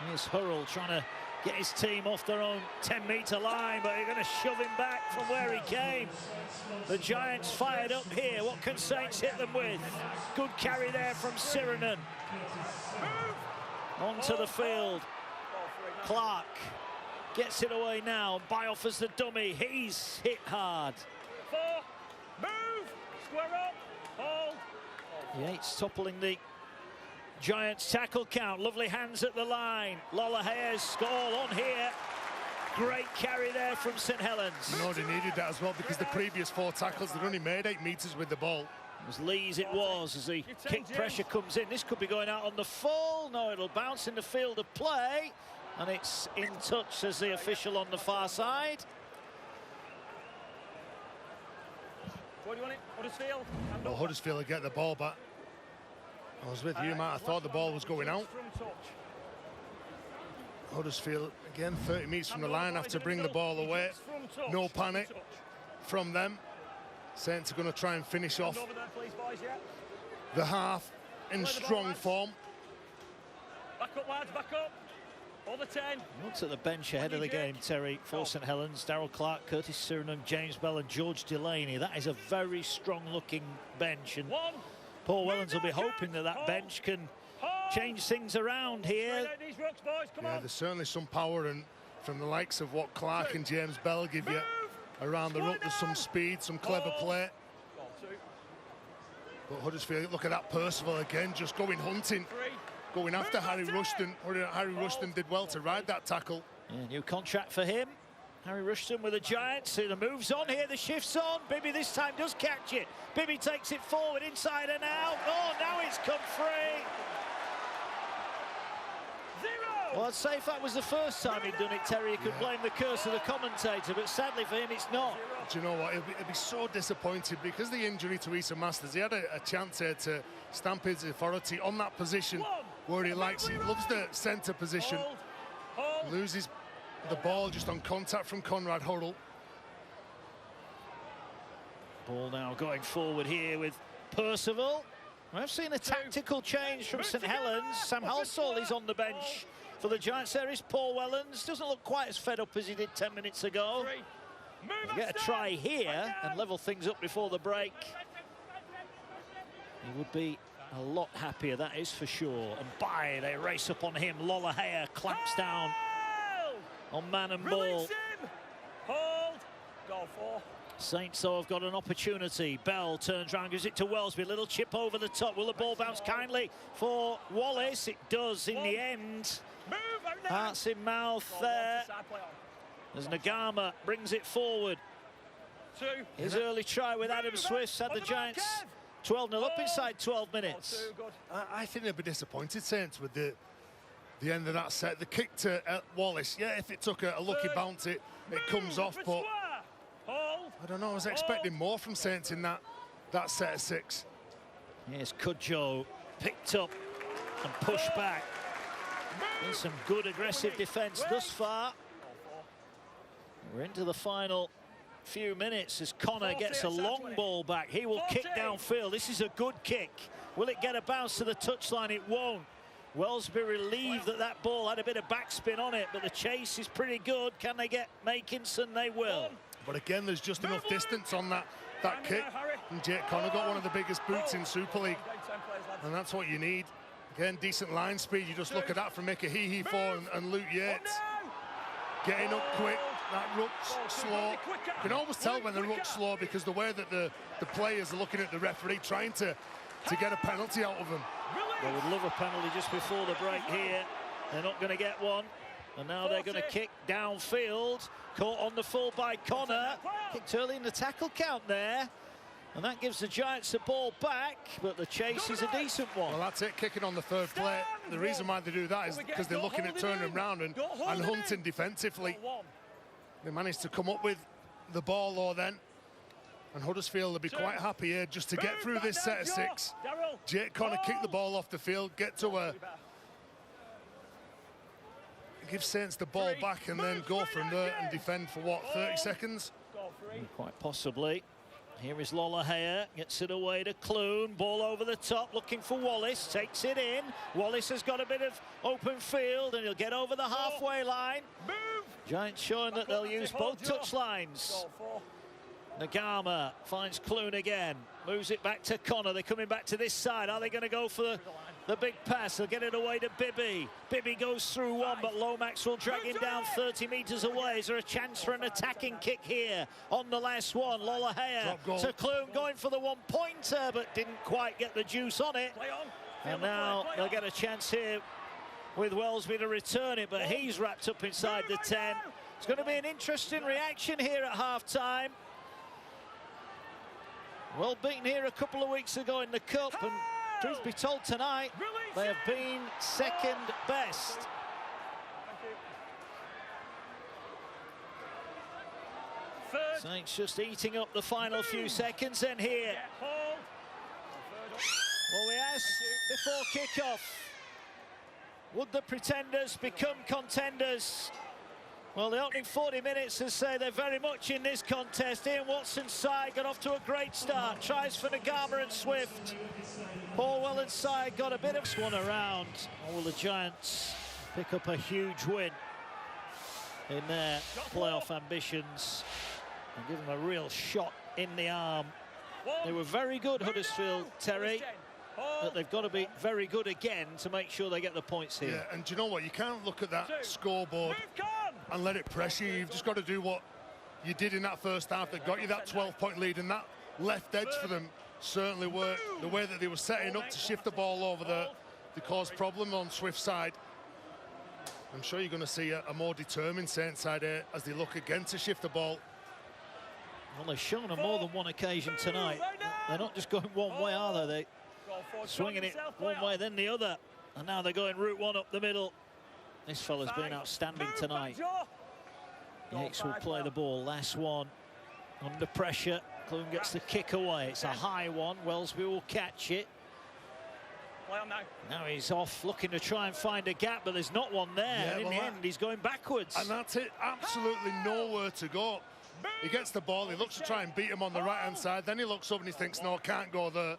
Here's Hurrell trying to get his team off their own 10-metre line, but they're going to shove him back from where he came. The Giants fired up here. What can Saints hit them with? Good carry there from Sirenen. Onto the field. Clark gets it away now. Bioff as the dummy. He's hit hard.
4. Move. Square up. Hold.
Yates toppling the Giants tackle count. Lovely hands at the line. Lollahea's goal on here. Great carry there from St Helens.
You know, they needed that as well, because the previous 4 tackles, they'd only made 8 metres with the ball.
As Lee's it was, as the kick pressure comes in. This could be going out on the full. No, it'll bounce in the field of play. And it's in touch, says the official on the far side.
Where do you want it? Huddersfield?
Well, Huddersfield will get the ball back. I was with you, Matt. I thought the ball was going out. Huddersfield, again, 30 metres from the line, have to bring the ball away. No panic from them. Saints are going to try and finish off the half in strong form.
Back up, lads, back up. All the 10.
Looks at the bench ahead of the game, Terry, for St Helens. Darryl Clark, Curtis Surinam, James Bell and George Delaney. That is a very strong-looking bench. And Paul Wellens will be hoping that that bench can change things around here.
Yeah, there's certainly some power, and from the likes of what Clark and James Bell give you around the ruck, there's some speed, some clever play. But Huddersfield, look at that Percival again, just going hunting, going after Harry Rushton. Harry Rushton did well to ride that tackle.
Yeah, new contract for him. Harry Rushton with the Giants. See the moves on here, the shift's on. Bibby this time does catch it. Bibby takes it forward, inside and out. Oh, now it's come free.
0.
Well, I'd say if that was the first time he'd done it, Terry, you could blame the curse of the commentator, but sadly for him, it's not.
Do you know what? He'll be so disappointed because the injury to Issa Masters. He had a chance here to stamp his authority on that position where he likes. He loves the centre position. Loses the ball just on contact from Conrad Hurrell.
Ball now going forward here with Percival. I've seen a tactical change from St Helens. Sam Halsall is on the bench for the Giants. There is Paul Wellens. Doesn't look quite as fed up as he did 10 minutes ago. He'll get a try here and level things up before the break. He would be a lot happier, that is for sure. And they race up on him. Lollahea clamps down on man and ball.
Hold. Goal 4.
Saints, though, have got an opportunity. Bell turns round, gives it to Wellesby. Little chip over the top. Will the ball bounce kindly for Wallace? It does in the end. Hearts in mouth there as Nagama brings it forward. His early try with Adam Swift's had the Giants 12-0 up inside 12 minutes.
I think they'll be disappointed, Saints, with the end of that set. The kick to Wallace, yeah, if it took a lucky bounce, it comes off, but I don't know, I was expecting more from Saints in that set of 6.
Here's Cudjoe, picked up and pushed back. There's some good aggressive defence thus far. We're into the final few minutes as Connor gets a long ball back. He will kick downfield. This is a good kick. Will it get a bounce to the touchline? It won't. Wellesby relieved that ball had a bit of backspin on it, but the chase is pretty good. Can they get Makinson? They will.
But again, there's just enough distance on that kick. And Jake Connor got one of the biggest boots in Super League. And that's what you need. Again, decent line speed. You just look at that from Mika Hihi and Luke Yates. Getting up quick. That ruck's slow. You can always tell when the ruck's slow because the way that the players are looking at the referee trying to get a penalty out of them.
They would love a penalty just before the break here. They're not going to get one. And now they're going to kick downfield. Caught on the full by Connor. Kicked early in the tackle count there. And that gives the Giants the ball back, but the chase is a decent one.
Well, that's it, kicking on the third play. The reason why they do that is because they're looking at turning him round and hunting defensively. They managed to come up with the ball though then. And Huddersfield will be quite happy here just to get through this set of 6. Jake Connor kick the ball off the field, get to give Saints the ball back and then go from there and defend for what, 30 seconds?
Quite possibly. Here is Lollahea, gets it away to Clune, ball over the top, looking for Wallace, takes it in. Wallace has got a bit of open field and he'll get over the halfway line. Giants showing that they'll use both touch lines. Nagama finds Clune again, moves it back to Connor. They're coming back to this side. Are they going to go for the big pass? They'll get it away to Bibby. Bibby goes through one, but Lomax will drag him down 30 metres away. Is there a chance for an attacking kick here on the last one? Lollahea to Clune, going for the one-pointer, but didn't quite get the juice on it. And now they'll get a chance here with Wellesby to return it, but he's wrapped up inside the 10. It's going to be an interesting reaction here at half-time. Well beaten here a couple of weeks ago in the Cup, and truth be told tonight, they have been second best. Saints just eating up the final few seconds, and here. Well, we asked before kick-off, would the pretenders become contenders? Well, the opening 40 minutes has say they're very much in this contest. Ian Watson's side got off to a great start. Tries for Nagama and Swift. Paul Welland's side got a bit of one around. Will the Giants pick up a huge win in their playoff ambitions and give them a real shot in the arm? They were very good, Huddersfield, Terry, but they've got to be very good again to make sure they get the points here.
Yeah, and do you know what? You can't look at that scoreboard and let it pressure you. You've just got to do what you did in that first half that got you that 12-point lead, and that left edge for them certainly worked. The way that they were setting up to shift the ball over there, they caused problem on Swift's side. I'm sure you're going to see a more determined Saints side here as they look again to shift the ball.
Well, they've shown on more than one occasion tonight. They're not just going one way, are they? They're swinging it one way, then the other. And now they're going route one up the middle. This fella's been outstanding tonight. Yates will play the ball. Last one. Under pressure. Clune gets the kick away. It's a high one. Wellesby will catch it. Now he's off, looking to try and find a gap, but there's not one there.
Yeah,
and in the end, he's going backwards.
And that's it. Absolutely nowhere to go. He gets the ball. He looks to try and beat him on the right-hand side. Then he looks up and he thinks, no, I can't go there.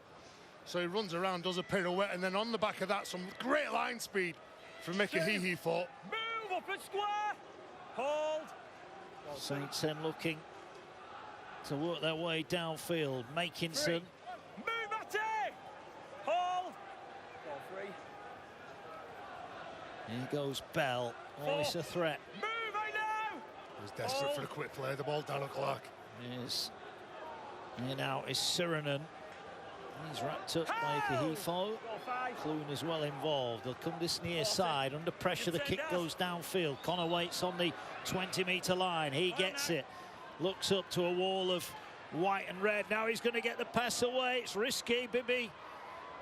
So he runs around, does a pirouette, and then on the back of that, some great line speed from Mika Hihi for.
Move up and square. Hold.
Saints then looking to work their way downfield. Makinson.
Move at it. Hold.
Here goes Bell. Always a threat.
Move, I know.
He's desperate for a quick play. The ball down on Clark.
Here's Here now is Sirinen. He's wrapped up by Kahifo. Clune as well involved. They'll come this near side. Under pressure, the kick goes downfield. Connor waits on the 20-metre line. He gets it. Looks up to a wall of white and red. Now he's going to get the pass away. It's risky. Bibby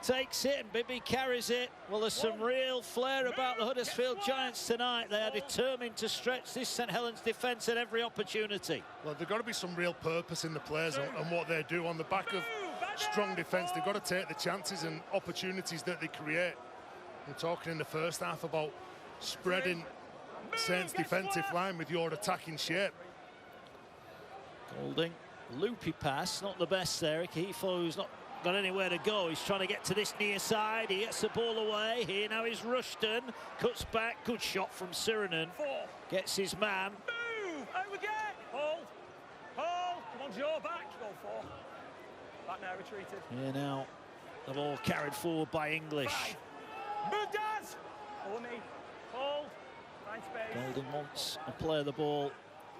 takes it and Bibby carries it. Well, there's some real flair about the Huddersfield Giants tonight. They are determined to stretch this St Helens defence at every opportunity.
Well, there's got to be some real purpose in the players and what they do on the back of strong defence. They've got to take the chances and opportunities that they create. We're talking in the first half about spreading Saints' defensive line with your attacking shape.
Golding, loopy pass, not the best there. Kahifo's not got anywhere to go. He's trying to get to this near side. He gets the ball away. Here now is Rushton. Cuts back. Good shot from Sirinen. Gets his man.
Move! Over again! Hold! Hold! Come on, Joe, back! Go for. Back now, retreated.
Here now, the ball carried forward by English.
Move, Daz! Follow me. Hold. Find space.
Golding wants to play the ball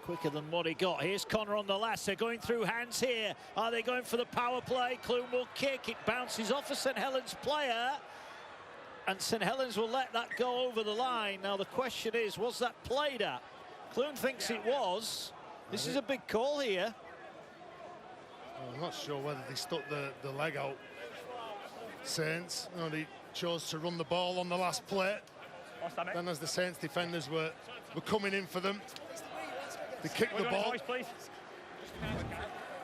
quicker than what he got. Here's Connor on the last. They're going through hands here. Are they going for the power play? Clune will kick. It bounces off a St Helens player. And St Helens will let that go over the line. Now the question is, was that played at? Clune thinks it was. This is a big call here.
I'm not sure whether they stuck the leg out. Saints, you know, they chose to run the ball on the last play. Then as the Saints defenders were coming in for them, they kicked the ball.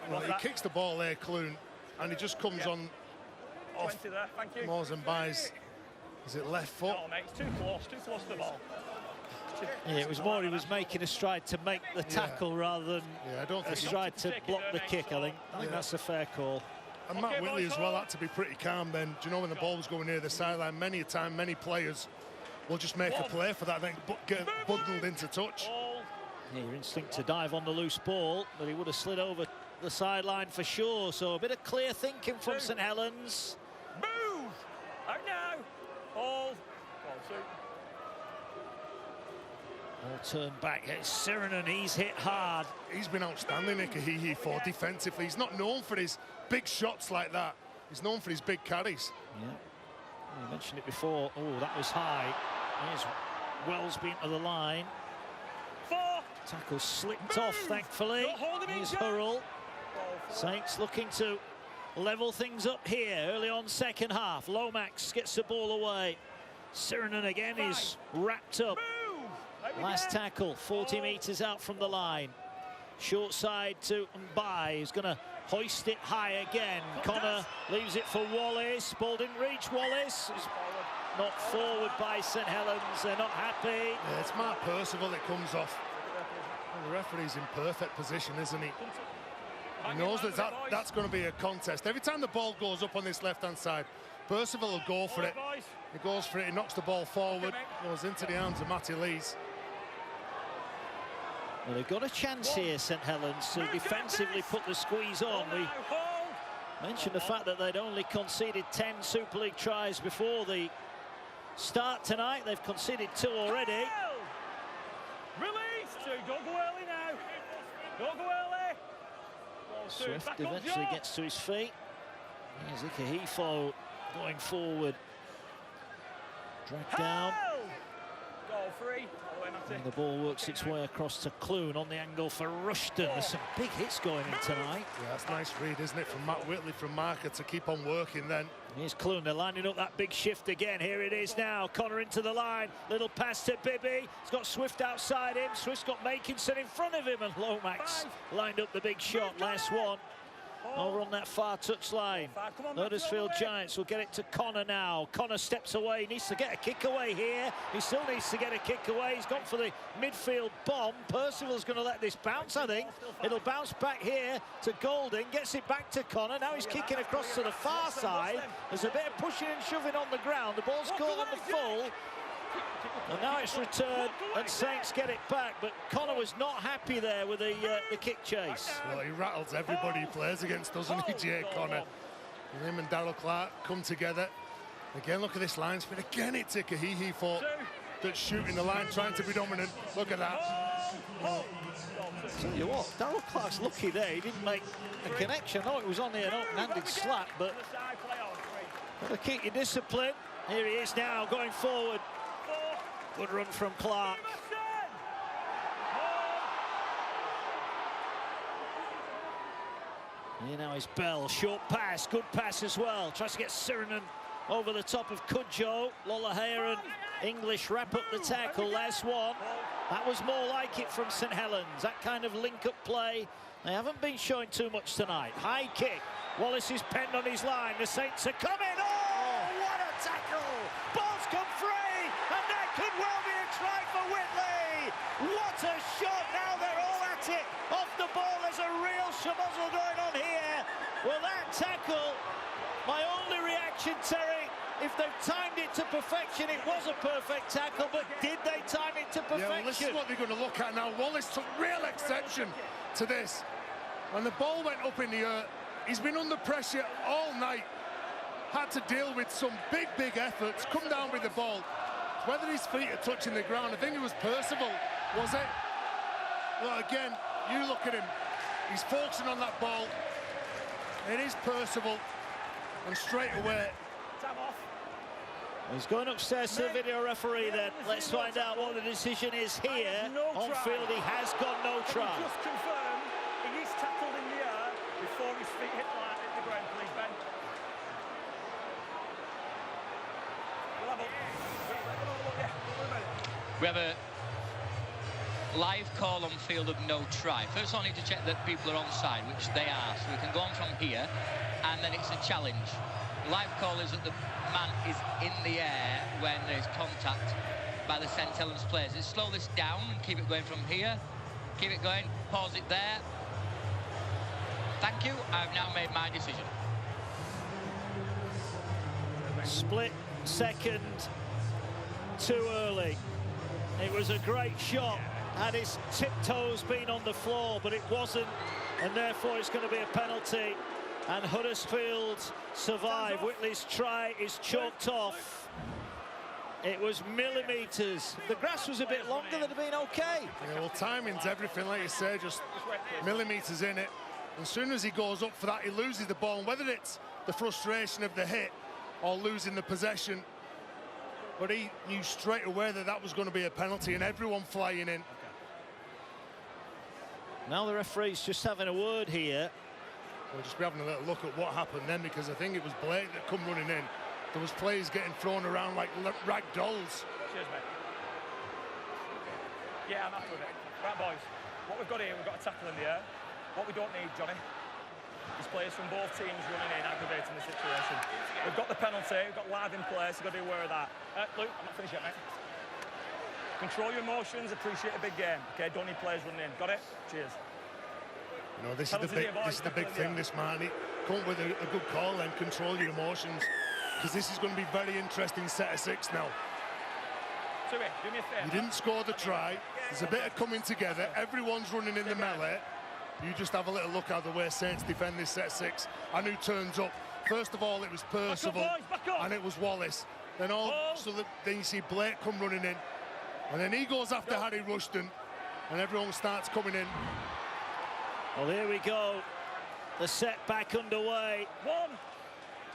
Well, he kicks the ball there, Clune, and he just comes on off Mosenby's, is it left foot?
No, mate, it's too close to the ball.
Yeah, it was more he was making a stride to make the tackle rather than
I don't think
a stride to block the kick. I think that's a fair call.
And Matt Whitley as well had to be pretty calm then. Do you know when the ball was going near the sideline, many a time, many players will just make a play for that, then get bundled into touch.
Yeah, your instinct to dive on the loose ball, but he would have slid over the sideline for sure. So a bit of clear thinking from St Helens.
Move! Out now! Hold. Ball two.
All turned back. It's Sirinen, he's hit hard.
He's been outstanding, Kahifo, defensively. He's not known for his big shots like that. He's known for his big carries.
Yeah, you mentioned it before. Oh, that was high. There's Wells being to the line. Tackle slipped off, thankfully. Here's Hurrell. Saints looking to level things up here early on second half. Lomax gets the ball away. Sirinen again is wrapped up. Last tackle, 40 metres out from the line. Short side to Mbai, who's going to hoist it high again. Connor leaves it for Wallace. Ball didn't reach Wallace. It's not forward by St Helens. They're not happy.
Yeah, it's Mark Percival that comes off. Well, the referee's in perfect position, isn't he? He knows that's going to be a contest. Every time the ball goes up on this left-hand side, Percival will go for it. He goes for it, he knocks the ball forward, goes into the arms of Matty Lees.
Well, they've got a chance here, St Helens, to defensively put the squeeze on. We mentioned the fact that they'd only conceded 10 Super League tries before the start tonight. They've conceded 2 already.
Release! Don't go early now. Don't go early.
Swift eventually gets to his feet. Here's Kahifo going forward. Dragged down.
Goal free.
And the ball works its way across to Clune on the angle for Rushton. There's some big hits going in tonight.
Yeah, that's a nice read, isn't it, from Matt Whitley, from Marker to keep on working then.
Here's Clune, they're lining up that big shift again. Here it is now. Connor into the line. Little pass to Bibby. He's got Swift outside him. Swift's got Makinson in front of him. And Lomax lined up the big shot. Last one. Over on that far touch line. The Huddersfield Giants will get it to Connor now. Connor steps away, needs to get a kick away here. He still needs to get a kick away. He's gone for the midfield bomb. Percival's going to let this bounce, I think. It'll bounce back here to Golding. Gets it back to Connor. Now he's kicking across to the far side. There's a bit of pushing and shoving on the ground. The ball's caught on the full. And now it's returned and Saints get it back, but Connor was not happy there with the kick chase.
Well, he rattles everybody he plays against, doesn't he, Jay Connor? And him and Darryl Clark come together. Again, look at this line spin. Again, it's a Kahifo. that's shooting the line, trying to be dominant. Look at that.
Tell you what, Darryl Clark's lucky there. He didn't make a connection. Oh, it was only an open-handed slap, but got to keep your discipline. Here he is now, going forward. Good run from Clark. Here now is Bell, short pass, good pass as well. Tries to get Sirinen over the top of Cudjoe. Lolohea and English wrap up the tackle. Last one. That was more like it from St Helens. That kind of link-up play. They haven't been showing too much tonight. High kick. Wallace is penned on his line. The Saints are coming. Oh, what a tackle! Ball's come free, and that could well be a try for Whitley. What a shot! Now they're all at it. Off the ball, there's a real schmozzle going on here. Well, that tackle, my only reaction, Terry, if they've timed it to perfection, it was a perfect tackle, but did they time it to perfection?
Yeah, well, this is what they're going to look at now. Wallace took real exception to this. When the ball went up in the air, he's been under pressure all night. Had to deal with some big efforts, come down with the ball. Whether his feet are touching the ground, I think it was Percival, was it? Well, again, you look at him. He's focusing on that ball. It is Percival, and straight away.
He's going upstairs to the video referee then. Let's find out what the decision is here. On field, he has got no try.
Just confirm he is tackled in the air before his feet hit the ground, please, Ben.
We have a live call on field of no try. First, I need to check that people are onside, which they are. So we can go on from here, and then it's a challenge. Live call is that the man is in the air when there's contact by the St Helens players. Let's slow this down and keep it going from here. Keep it going, pause it there. Thank you, I've now made my decision.
Split second too early. It was a great shot. Had his tiptoes been on the floor, but it wasn't, and therefore it's going to be a penalty. And Huddersfield survive. Whitley's try is chalked off. It was millimetres. The grass was a bit longer, that'd have been okay.
Yeah, well, timing's everything, like you say, just millimetres in it. As soon as he goes up for that, he loses the ball. And whether it's the frustration of the hit or losing the possession, but he knew straight away that that was going to be a penalty, and everyone flying in.
Now the referee's just having a word here.
We'll just be having a little look at what happened then, because I think it was Blake that come running in. There was players getting thrown around like rag dolls.
Cheers, mate. Yeah, I'm happy with it. Right, boys, what we've got here, we've got a tackle in the air. What we don't need, Johnny, is players from both teams running in, aggravating the situation. We've got the penalty, we've got live in place, we've got to be aware of that. Luke, I'm not finished yet, mate. Control your emotions, appreciate a big game. Okay, don't need players running in. Got it? Cheers.
You know, this is the big thing, this man. Come up with a good call and control your emotions, because this is going to be very interesting set of six now.
Do me a favour.
You didn't score the try. There's a bit of coming together. Everyone's running in the melee. You just have a little look at the way Saints defend this set six. And who turns up? First of all, it was Percival,
back up.
and it was Wallace. Then then you see Blake come running in, and then he goes after Harry Rushton, and everyone starts coming in.
Well, here we go. The set back underway.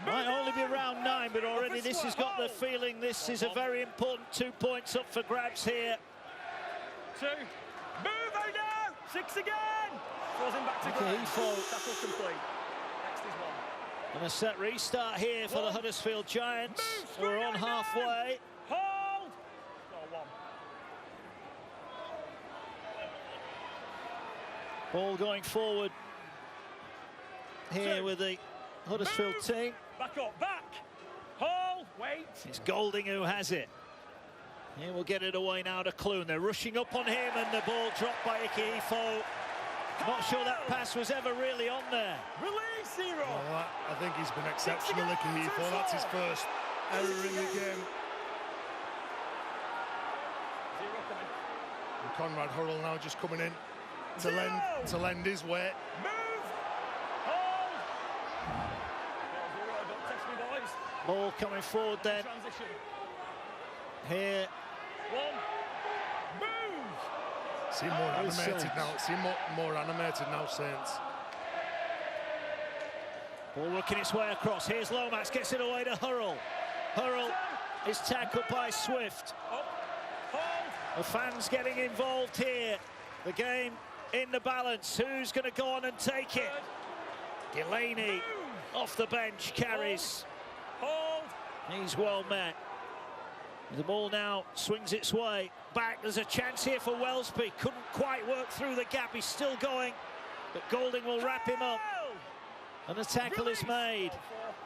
Might only be round 9, but already this has got the feeling this is a very important 2 points up for grabs here.
2. Move now! 6 again! Throws him back to ground. Tackle complete. Next is 1.
And a set restart here for the Huddersfield Giants. We're on halfway.
Hold! Oh, 1.
Ball going forward here with the Huddersfield team.
Back up, back! Hold! Wait!
It's Golding who has it. Here we'll get it away now to Clune. They're rushing up on him, and the ball dropped by Ikehefo. Not sure that pass was ever really on there.
Release, 0!
Well, I think he's been exceptional, Ikehefo. That's his first error in the game.
0 coming.
And Conrad Hurrell now just coming in to lend his weight.
Move! Hold! 0, don't text me, boys.
Ball coming forward then.
Transition.
Here
One. Move.
Seem more animated now. Seem more animated now, Saints.
Ball working its way across. Here's Lomax, gets it away to Hurrell. Hurrell is tackled by Swift. The fans getting involved here. The game in the balance. Who's going to go on and take it? Delaney off the bench carries. He's well met. The ball now swings its way back. There's a chance here for Wellesby. Couldn't quite work through the gap. He's still going, but Golding will wrap him up. And the tackle is made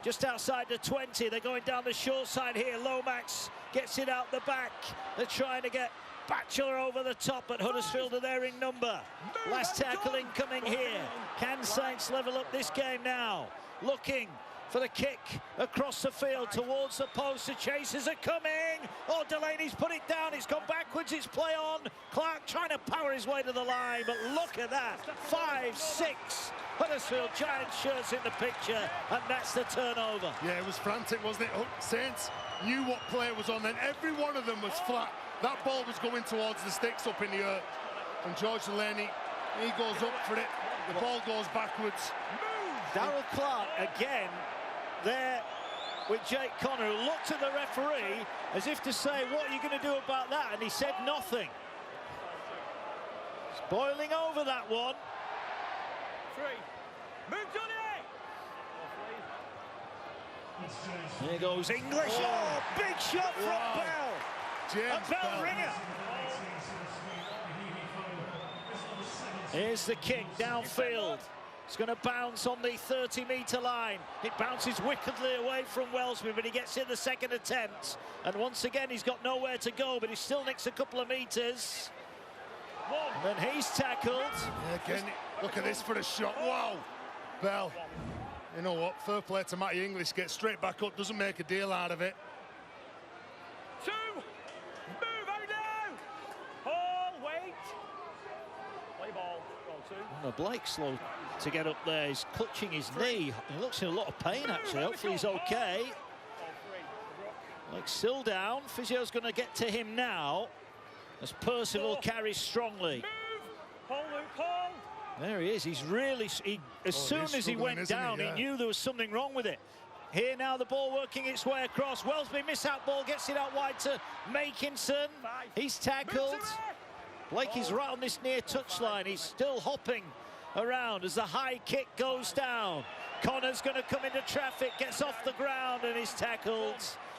just outside the 20. They're going down the short side here. Lomax gets it out the back. They're trying to get Batchelor over the top, but Huddersfield are there in number. Last tackle incoming here. Can Saints level up this game now? Looking for the kick across the field towards the post. The chasers are coming. Oh, Delaney's put it down. It's gone backwards. It's play on. Clark trying to power his way to the line, but look at that. 5-6. Huddersfield Giants shirts in the picture, and that's the turnover.
Yeah, it was frantic, wasn't it? Saints knew what play was on, and every one of them was flat. That ball was going towards the sticks up in the air. And George Delaney, he goes up for it. The ball goes backwards.
Darryl Clark again there with Jake Connor, who looked at the referee as if to say, what are you going to do about that? And he said nothing. It's boiling over that one.
3. Move, Johnny!
There goes English. Oh, big shot from Bell.
James
A bell ringer. Here's the kick downfield. It's going to bounce on the 30-metre line. It bounces wickedly away from Wellesby, but he gets in the second attempt. And once again, he's got nowhere to go, but he still nicks a couple of metres. And then he's tackled.
Yeah, again, look at this for the shot. Wow. Bell. You know what? Fair play to Matty English. Gets straight back up, doesn't make a deal out of it.
2. Move, O'Dow. Ball, wait. Play ball. Goal 2.
Blake's slow to get up there. He's clutching his knee. He looks in a lot of pain, actually. Hopefully he's okay. Blake's still down. Physio's going to get to him now as Percival carries strongly.
Paul, Luke, Paul.
There he is. He's really... as soon as he went down, he knew there was something wrong with it. Here now, the ball working its way across. Wellesby, miss out ball, gets it out wide to Makinson. He's tackled. Blake is right on this near touchline. He's still hopping around as the high kick goes down. Connor's going to come into traffic, gets off the ground, and he's tackled.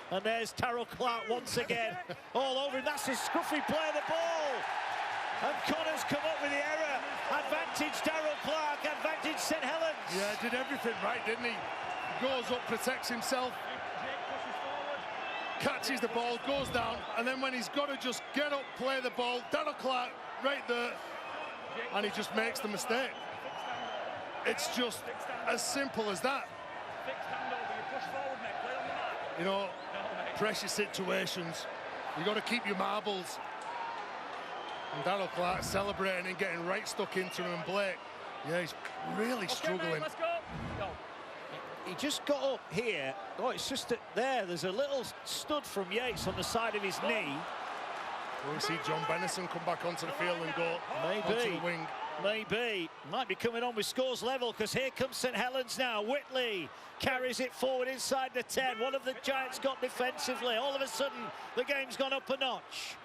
And there's Darryl Clark once again. All over him. That's a scruffy play of the ball. And Connor's come up with the error. Advantage Darryl Clark, advantage St Helens.
Yeah, did everything right, didn't he? Goes up, protects himself, catches the ball, goes down, and then when he's got to just get up, play the ball, Darryl Clark right there, and he just makes the mistake. It's just as simple as that. You know, pressure situations, you got to keep your marbles. And Darryl Clark celebrating and getting right stuck into him. And Blake, yeah, he's really struggling.
Mate, let's go. Go.
He just got up here. Oh, it's just that there's a little stud from Yates on the side of his knee.
We'll see John Bennison come back onto the field and go onto the wing.
Maybe. Might be coming on with scores level, because here comes St Helens now. Whitley carries it forward inside the 10. What have the Giants got defensively? All of a sudden, the game's gone up a notch.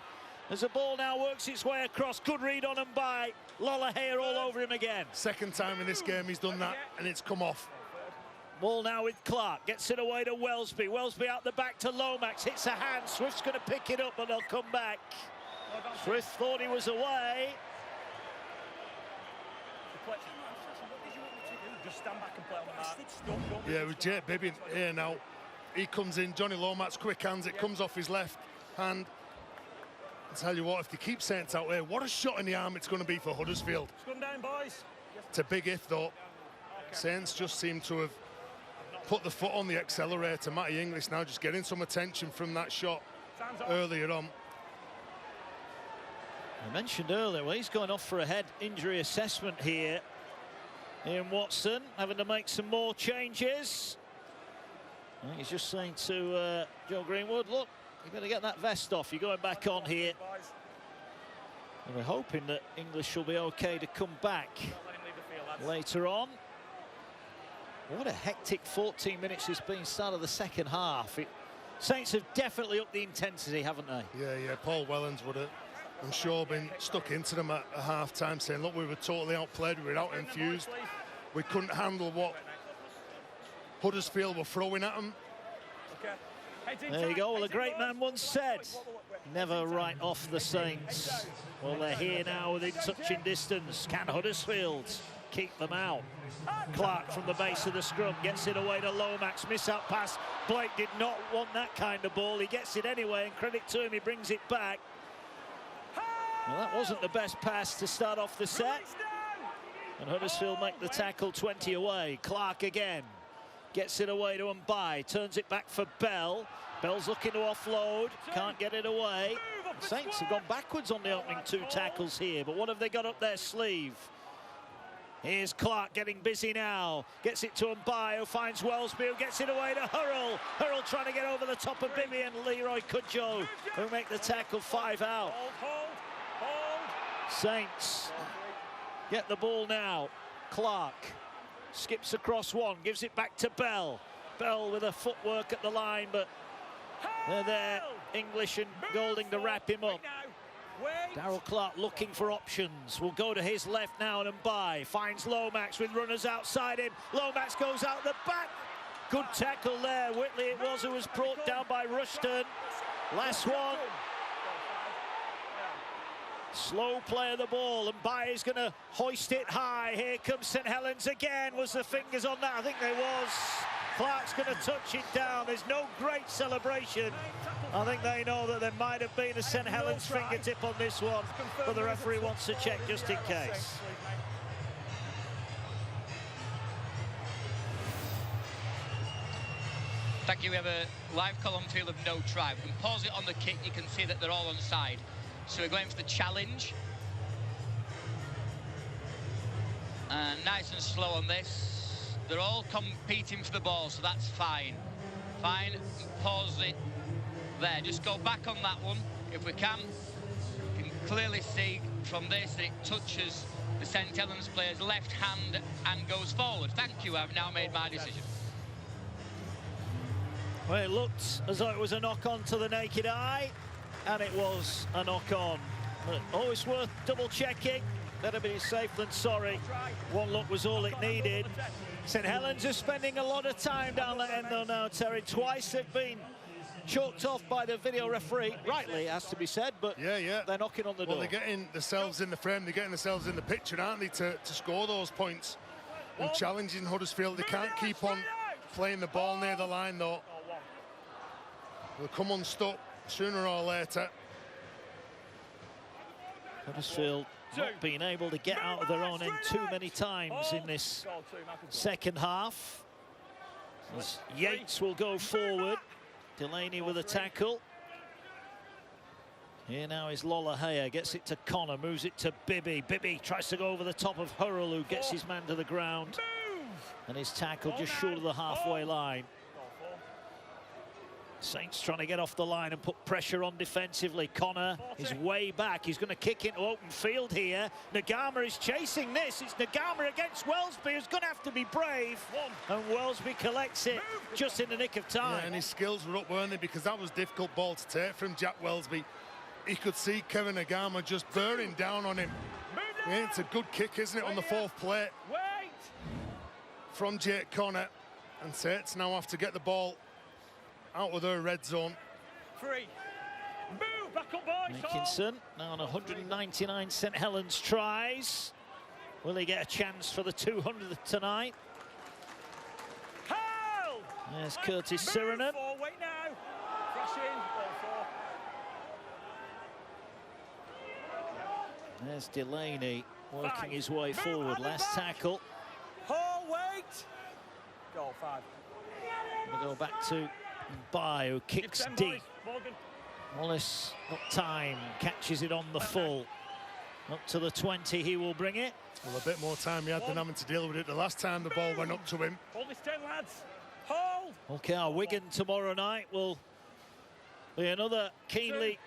As the ball now works its way across, good read on and by. Lollahayer all over him again.
Second time in this game he's done that, and it's come off.
Ball now with Clark, gets it away to Wellesby. Wellesby out the back to Lomax, hits a hand. Swift's going to pick it up, but they'll come back. Swift thought he was away.
Just stand back and play on the mark.
Yeah, with Jake Bibbin here now. He comes in, Johnny Lomax, quick hands, it comes off his left hand. I tell you what, if they keep Saints out here, what a shot in the arm it's going to be for Huddersfield.
Come down, boys.
It's a big if, though. Saints just seem to have put the foot on the accelerator. Matty English now just getting some attention from that shot earlier on.
I mentioned earlier, well, he's going off for a head injury assessment here. Ian Watson having to make some more changes. I think he's just saying to Joe Greenwood, look, You better get that vest off. You're going back on here. And we're hoping that English will be okay to come back later on. What a hectic 14 minutes it's been, start of the second half. Saints have definitely upped the intensity, haven't they?
Yeah. Paul Wellens would have, I'm sure, been stuck into them at half-time, saying, look, we were totally outplayed, we were out-infused. We couldn't handle what Huddersfield were throwing at them.
There you go. Well, a great man once said, never write off the Saints. Well, they're here now within touching distance. Can Huddersfield keep them out? Clark from the base of the scrum gets it away to Lomax. Miss out pass. Blake did not want that kind of ball. He gets it anyway, and credit to him, he brings it back. Well, that wasn't the best pass to start off the set. And Huddersfield make the tackle, 20 away. Clark again. Gets it away to Mbai, turns it back for Bell. Bell's looking to offload, can't get it away. The Saints have gone backwards on the opening 2 tackles here, but what have they got up their sleeve? Here's Clark getting busy now. Gets it to Mbai, who finds Wellsby, who gets it away to Hurrell. Hurrell trying to get over the top of Bibby and Leroy Cudjoe, who make the tackle, 5 out. Saints get the ball now. Clark skips across one, gives it back to Bell. Bell with a footwork at the line, but they're there, English and Golding, to wrap him up. Darryl Clark looking for options. Will go to his left now, and Mbai finds Lomax with runners outside him. Lomax goes out the back. Good tackle there. Whitley it was who was brought down by Rushton. Last one. Slow play of the ball, and Mbai is going to hoist it high. Here comes St Helens again. Was the fingers on that? I think there was. Clark's going to touch it down. There's no great celebration. I think they know that there might have been a St Helens fingertip on this one, but the referee wants to check just in case.
Thank you. We have a live column field of no try. We can pause it on the kick. You can see that they're all on side. So we're going for the challenge. And nice and slow on this. They're all competing for the ball, so that's fine. Fine, pause it there. Just go back on that one, if we can. You can clearly see from this that it touches the St Helens player's left hand and goes forward. Thank you, I've now made my decision.
Well, it looked as though it was a knock-on to the naked eye, and it was a knock-on. But always worth double-checking. Better be safe than sorry. One look was all it needed. St Helens is spending a lot of time down that end though now, Terry. Twice they've been chalked off by the video referee. Rightly, it has to be said, but
yeah.
They're knocking on the door.
Well, they're getting themselves in the frame, they're getting themselves in the picture, aren't they, to score those points. And challenging Huddersfield. They can't keep on playing the ball near the line, though. They'll come unstuck sooner or later.
Huddersfield not being able to get out of their own end too many times in this second half. As Yates will go forward. Delaney with a tackle. Here now is Lolohea, gets it to Connor, moves it to Bibby. Bibby tries to go over the top of Hurrell, who gets his man to the ground. And his tackle just short of the halfway line. Saints trying to get off the line and put pressure on defensively. Connor is way back. He's going to kick into open field here. Nagama is chasing this. It's Nagama against Wellsby, who's going to have to be brave. And Wellsby collects it just in the nick of time.
Yeah, and his skills were up, weren't they? Because that was a difficult ball to take from Jack Wellsby. He could see Kevin Nagama just bearing down on him. Yeah, it's a good kick, isn't it, on the fourth plate from Jake Connor. And Saints now have to get the ball out of their red zone.
Back up, boys.
Dickinson now on 199 St Helens tries. Will he get a chance for the 200th tonight? There's Curtis Sirenen.
Wait now. Crash in.
There's Delaney working his way forward. Last tackle.
Hall, wait. Goal 5.
We'll go back to Mbai, who kicks deep. Wallace got time, catches it on the full. Up to the 20, he will bring it.
Well, a bit more time he had than having to deal with it the last time the ball went up to him.
Hold this 10, lads. Hold.
Okay, our Wigan tomorrow night will Be another keenly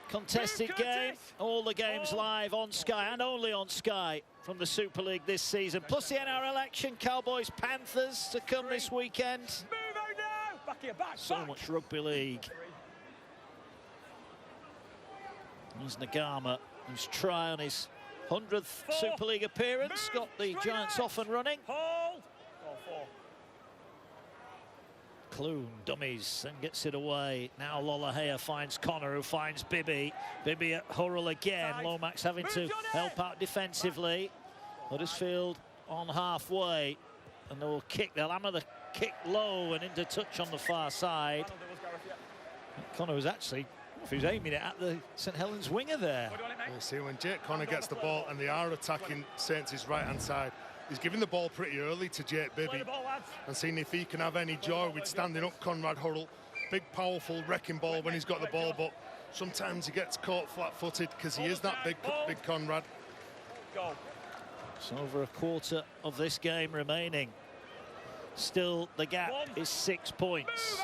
contested game. All the games live on Sky and only on Sky from the Super League this season. Plus the NRL action, Cowboys Panthers to come this weekend. So much rugby league. Here's Nagama, whose try on his 100th Super League appearance got the Giants off and running. Clune dummies and gets it away. Now Lolohea finds Connor, who finds Bibby. Bibby at Hurrell again. Lomax having to help out defensively. Huddersfield on halfway, and they will kick. They'll hammer the kick low and into touch on the far side. Connor was actually, if he was aiming it at the St Helens winger there.
We'll see when Jake Connor gets the ball and they are attacking Saints' right-hand side. He's giving the ball pretty early to Jake Bibby and seeing if he can have any joy with standing up Conrad Hurrell. Big, powerful wrecking ball when he's got the ball, but sometimes he gets caught flat-footed because he is that big Conrad.
It's over a quarter of this game remaining. Still, the gap is 6 points.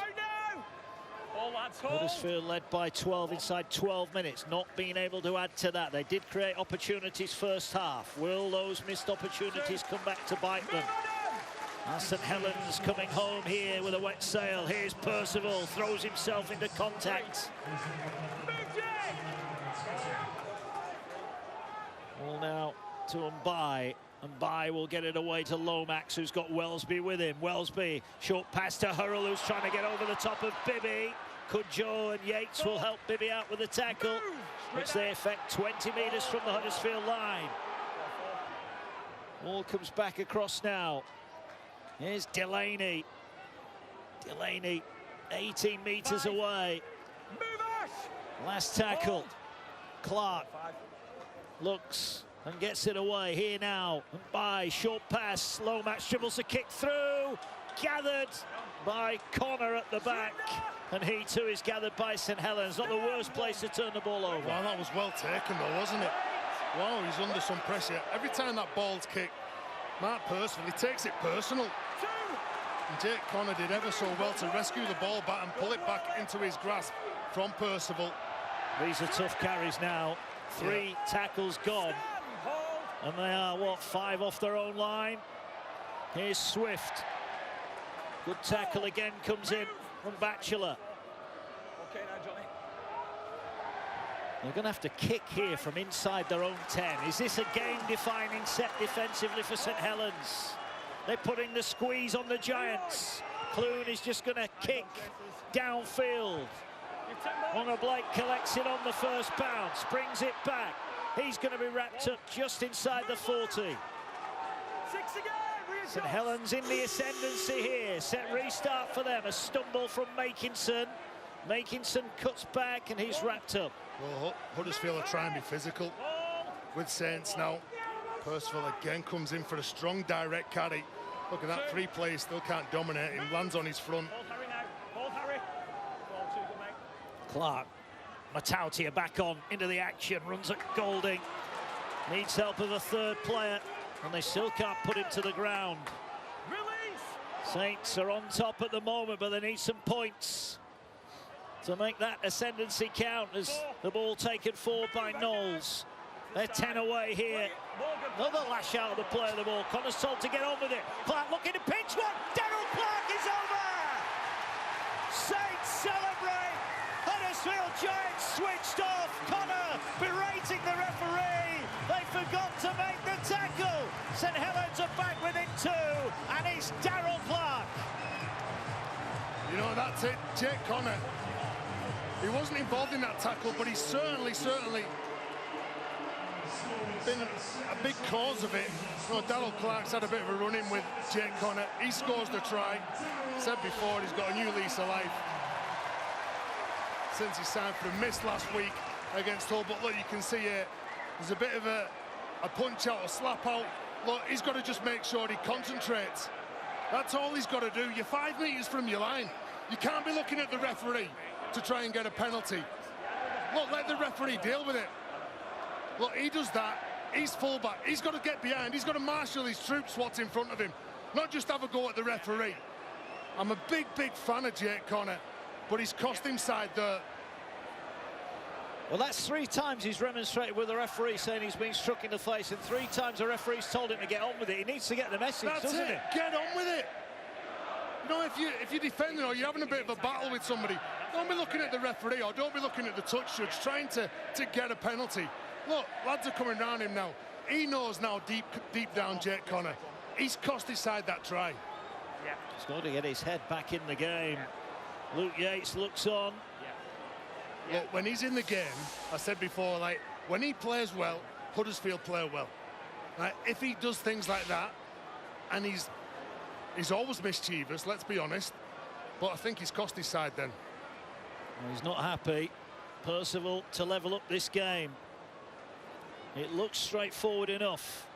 Huddersfield led by 12 inside 12 minutes, not being able to add to that. They did create opportunities first half. Will those missed opportunities come back to bite them? St Helens coming home here with a wet sail. Here's Percival, throws himself into contact. Well, now to Mbai. Mbai will get it away to Lomax, who's got Welsby with him. Welsby, short pass to Hurrell, who's trying to get over the top of Bibby. Cudjoe and Yates will help Bibby out with the tackle, which they effect 20 metres from the Huddersfield line. Ball comes back across now. Here's Delaney. Delaney, 18 metres away. Last tackle. Clark looks and gets it away here now. By short pass, Lomax dribbles a kick through, gathered by Connor at the back, and he too is gathered by St Helens. Not the worst place to turn the ball over.
Well, that was well taken though, wasn't it? Wow, he's under some pressure. Every time that ball's kicked, Mark Percival, he takes it personal. And Jake Connor did ever so well to rescue the ball back and pull it back into his grasp from Percival.
These are tough carries now. 3 tackles gone. And they are, what, 5 off their own line? Here's Swift. Good tackle again comes in from Batchelor.
Okay now, Johnny.
They're going to have to kick here from inside their own 10. Is this a game-defining set defensively for St Helens? They're putting the squeeze on the Giants. Clune is just going to kick downfield. Wonga Blake collects it on the first bounce, brings it back. He's going to be wrapped up just inside the 40. St Helens in the ascendancy here. Set restart for them. A stumble from Makinson. Makinson cuts back and he's wrapped up.
Well, Huddersfield are trying to be physical with Saints now. Percival again comes in for a strong direct carry. Look at that, 3 plays, still can't dominate him. Lands on his front.
Clark, Matauti are back on into the action, runs at Golding. Needs help of a 3rd player, and they still can't put him to the ground. Saints are on top at the moment, but they need some points to make that ascendancy count as the ball taken forward by Knowles. They're 10 away here. Another lash out of the play of the ball. Connor's told to get on with it. Clark looking to pinch one. Darryl Clark is over! Saints celebrate! Huddersfield Giants switched off. Connor berating the referee. They forgot to make the tackle. St Helens are back within 2, and it's Darryl Clark.
You know, that's it. Jake Connor. He wasn't involved in that tackle, but he's certainly been a big cause of it. You know, Darryl Clark's had a bit of a run-in with Jake Connor. He scores the try. Said before, he's got a new lease of life since he signed for a miss last week against Hull. But look, you can see here, there's a bit of a punch out, a slap out. Look, he's got to just make sure he concentrates. That's all he's got to do. You're 5 metres from your line. You can't be looking at the referee to try and get a penalty. Look, let the referee deal with it. Look, he does that. He's fullback. He's got to get behind. He's got to marshal his troops what's in front of him, not just have a go at the referee. I'm a big fan of Jake Connor, but he's cost him side the
Well, that's 3 times he's remonstrated with the referee saying he's been struck in the face, and 3 times the referee's told him to get on with it. He needs to get the message, doesn't he?
Get on with it. You know, if you're defending or you're having a bit of a battle with somebody, don't be looking at the referee or don't be looking at the touch judge trying to get a penalty. Look, lads are coming round him now. He knows now deep down, Jake Connor, he's cost his side that try.
Yeah. He's got to get his head back in the game. Luke Yates looks on.
Look, when he's in the game, I said before, like, when he plays well, Huddersfield play well. Like, if he does things like that, and he's always mischievous, let's be honest, but I think he's cost his side then.
Well, he's not happy. Percival to level up this game. It looks straightforward enough.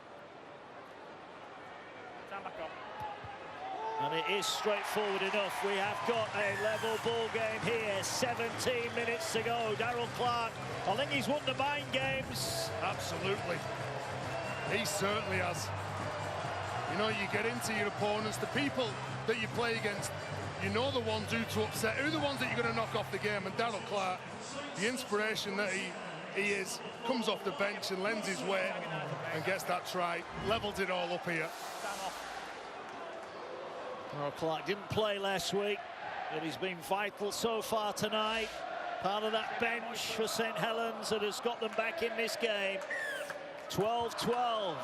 Stand back up.
And it is straightforward enough. We have got a level ball game here. 17 minutes to go. Darryl Clark, I think he's won the mind games.
Absolutely. He certainly has. You know, you get into your opponents, the people that you play against, you know the ones who to upset, who are the ones that you're going to knock off the game. And Darryl Clark, the inspiration that he is, comes off the bench and lends his weight and gets that try. Levels it all up here.
Well, Clark didn't play last week, but he's been vital so far tonight. Part of that bench for St Helens that has got them back in this game. 12-12.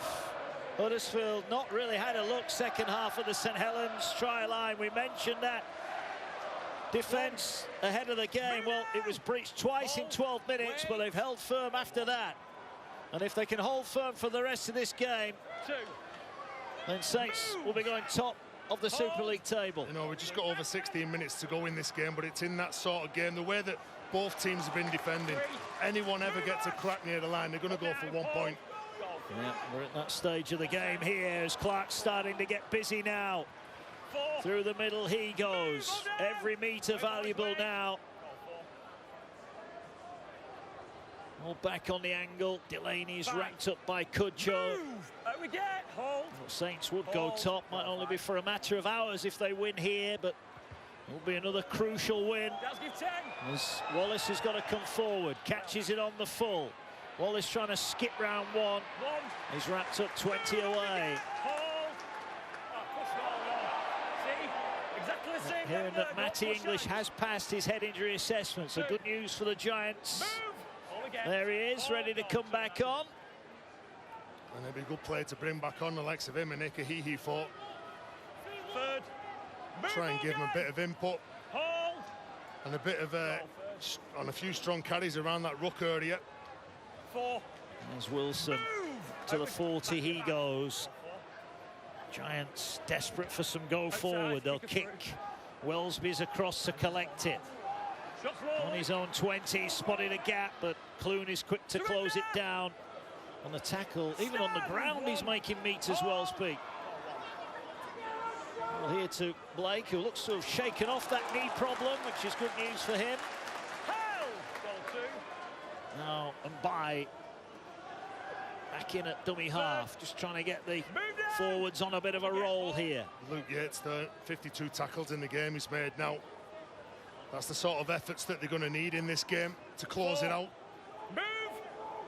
Huddersfield not really had a look second half of the St Helens try line. We mentioned that defence ahead of the game. Well, it was breached twice in 12 minutes, but they've held firm after that. And if they can hold firm for the rest of this game, then Saints will be going top of the Super League table.
You know, we've just got over 16 minutes to go in this game, but it's in that sort of game, the way that both teams have been defending. Anyone ever gets a crack near the line, they're going to go for 1 point.
Yeah, we're at that stage of the game here as Clark's starting to get busy now. Through the middle he goes. Every metre valuable now. All back on the angle. Delaney's racked up by Cudjoe. Saints would go top. Might only be for a matter of hours if they win here, but it will be another crucial win. As Wallace has got to come forward. Catches it on the full. Wallace trying to skip round 1. He's wrapped up 20 away. Hearing that Matty English has passed his head injury assessment, so good news for the Giants. There he is, ready to come back on.
And it'd be a good play to bring back on the likes of him and Ikahihi for. Try and give him a bit of input. And a bit of on a few strong carries around that ruck area.
There's Wilson to the 40 he goes. Giants desperate for some go forward. They'll kick. Wellesby's across to collect it. On his own 20, spotted a gap, but Clune is quick to close it down. On the tackle, even on the ground, he's making meters, Wellesby. Well, here to Blake, who looks to have shaken off that knee problem, which is good news for him. Now, and by back in at dummy half, just trying to get the forwards on a bit of a roll here.
Luke Yates, the 52 tackles in the game he's made now. That's the sort of efforts that they're going to need in this game to close it out.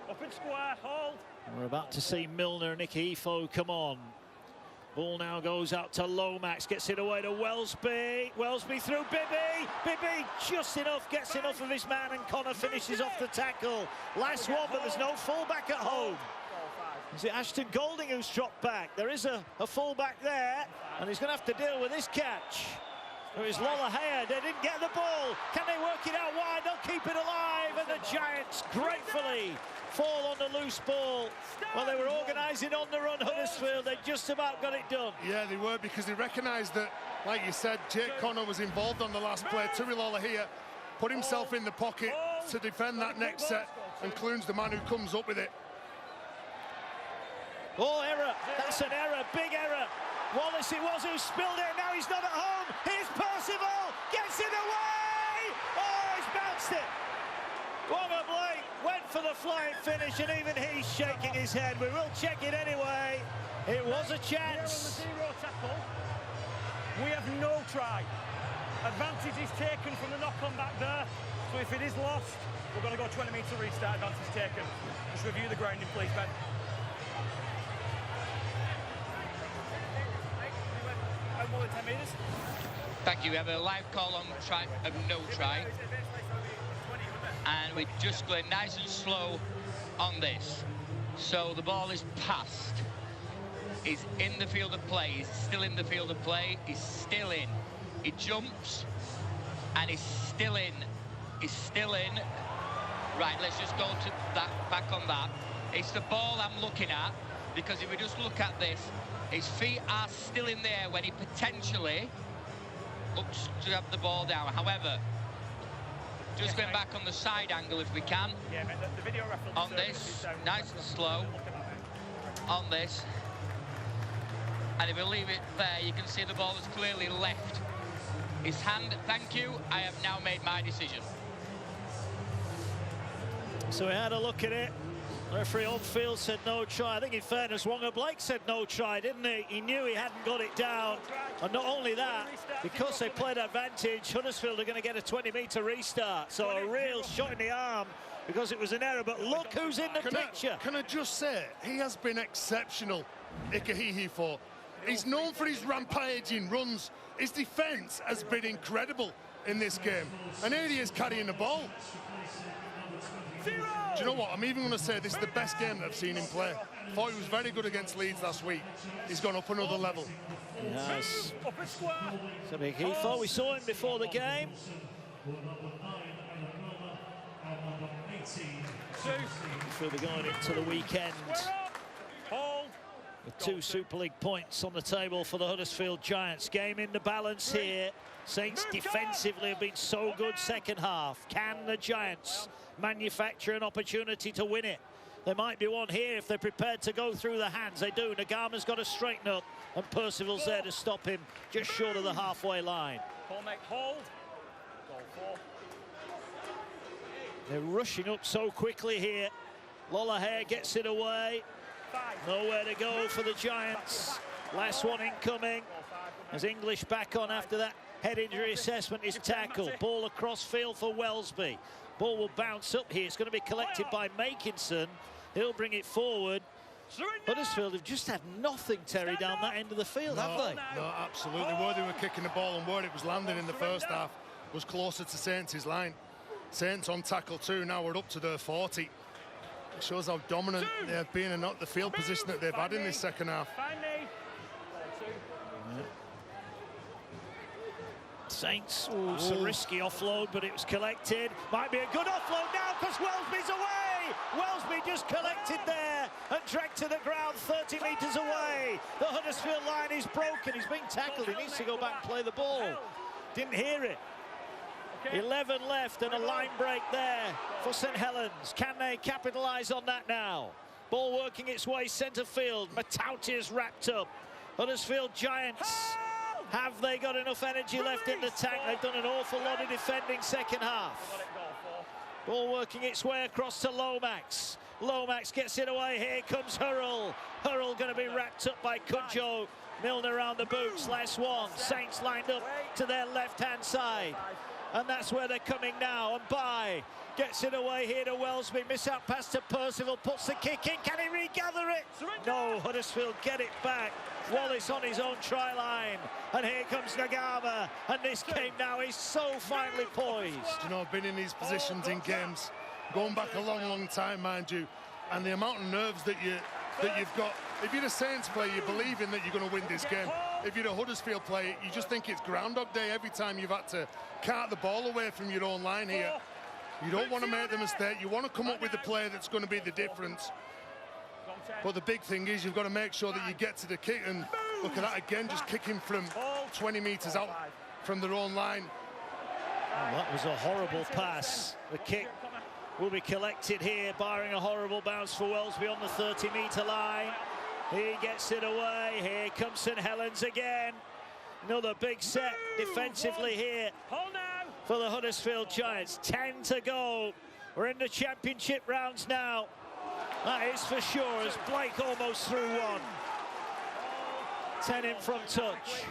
Up in square, hold.
We're about to see Milner and Nicky Ifo come on. Ball now goes out to Lomax, gets it away to Wellesby. Wellesby through Bibby. Bibby just enough, gets enough of his man, and Connor finishes off the tackle. Last one, but there's no fullback at home. Is it Ashton Golding who's dropped back? There is a fullback there, and he's going to have to deal with this catch. There is Lollahea. They didn't get the ball. Can they work it out wide? They'll keep it alive, and the Giants gratefully fall on the loose ball. Well, they were organising on the run, Huddersfield. They just about got it done.
Yeah, they were, because they recognised that, like you said, Jake Connor was involved on the last play. Turi Lollahea put himself in the pocket to defend that next set, and Clune's the man who comes up with it.
Oh, error. That's an error. Big error. Wallace it was who spilled it. Now he's not at home. Here's Percival. Gets it away. Oh, he's bounced it. Wonga Blake went for the flying finish, and even he's shaking his head. We will check it anyway. It was a chance.
We have no try. Advantage is taken from the knock-on back there. So if it is lost, we're going to go 20-metre restart. Advantage taken. Just review the grounding, please, Ben. More than 10 metres.
Thank you. We have a live call on try of no try. And we're just going nice and slow on this. So the ball is passed. He's in the field of play. He's still in the field of play. He's still in. He jumps and he's still in. He's still in. Right, let's just go to that, back on that. It's the ball I'm looking at, because if we just look at this, his feet are still in the air when he potentially looks to have the ball down. However, just going back on the side angle if we can.
Yeah, mate, the video reference
on this, nice and slow. On this. And if we leave it there, you can see the ball has clearly left his hand. Thank you. I have now made my decision.
So we had a look at it. Referee on field said no try. I think in fairness, Wonga Blake said no try, didn't he? He knew he hadn't got it down. And not only that, because they played advantage, Huddersfield are going to get a 20-metre restart. So a real shot in the arm because it was an error. But look who's in the picture.
Can I just say, he has been exceptional, Ikahihi for. He's known for his rampaging runs. His defence has been incredible in this game. And here he is carrying the ball. Do you know what? I'm even going to say this is the best game that I've seen him play. Thought he was very good against Leeds last week. He's gone up another level.
Yes. So big he thought we saw him before the game. Further going into the weekend with 2 Super League points on the table for the Huddersfield Giants. Game in the balance here. Saints defensively have been so good second half. Can the Giants manufacture an opportunity to win it? There might be one here if they're prepared to go through the hands. They do. Nagama's got to straighten up, and Percival's there to stop him just short of the halfway line.
Hold. Goal 4.
They're rushing up so quickly here. Lollahair gets it away. Nowhere to go for the Giants. Last one incoming. As English back on after that head injury assessment is tackled. Ball across field for Welsby. Ball will bounce up here. It's going to be collected by Makinson. He'll bring it forward. Huddersfield have just had nothing, Terry, down that end of the field, have they?
No, absolutely. Where they were kicking the ball and where it was landing in the first half was closer to Saints' line. Saints on tackle 2. Now we're up to their 40. It shows how dominant they have been and not the field position that they've had in this second half.
Saints, it's a risky offload, but it was collected. Might be a good offload now because Welsby's away. Welsby just collected there and dragged to the ground 30 metres away. The Huddersfield line is broken. He's been tackled. He needs to go back and play the ball. Didn't hear it. 11 left and a line break there for St Helens. Can they capitalise on that now? Ball working its way centre field. Matauti is wrapped up. Huddersfield Giants. Have they got enough energy left in the tank? They've done an awful lot of defending second half. Ball working its way across to Lomax. Lomax gets it away. Here comes Hurrell. Hurrell going to be wrapped up by Cudjoe. Milner around the boots. Last one. Saints lined up to their left-hand side. And that's where they're coming now. And Bye gets it away here to Welsby. Miss out pass to Percival. Puts the kick in. Can he regather it? No, Huddersfield get it back. Wallace on his own try line. And here comes Nagama. And this game now is so finely poised.
You know, I've been in these positions in games going back a long time, mind you. And the amount of nerves that you've got. If you're a Saints player, you're believing that you're going to win this game. If you're a Huddersfield player, you just think it's Groundhog Day every time you've had to cart the ball away from your own line here. You don't want to make the mistake. You want to come up with the player that's going to be the difference. But the big thing is you've got to make sure that you get to the kick. And look at that again, just kicking from 20 metres out from their own line.
Oh, that was a horrible pass. The kick will be collected here, barring a horrible bounce for Welsby on the 30-metre line. He gets it away. Here comes St Helens again. Another big set defensively here for the Huddersfield Giants. 10 to go. We're in the championship rounds now. That is for sure, as Blake almost threw one. 10 in from touch.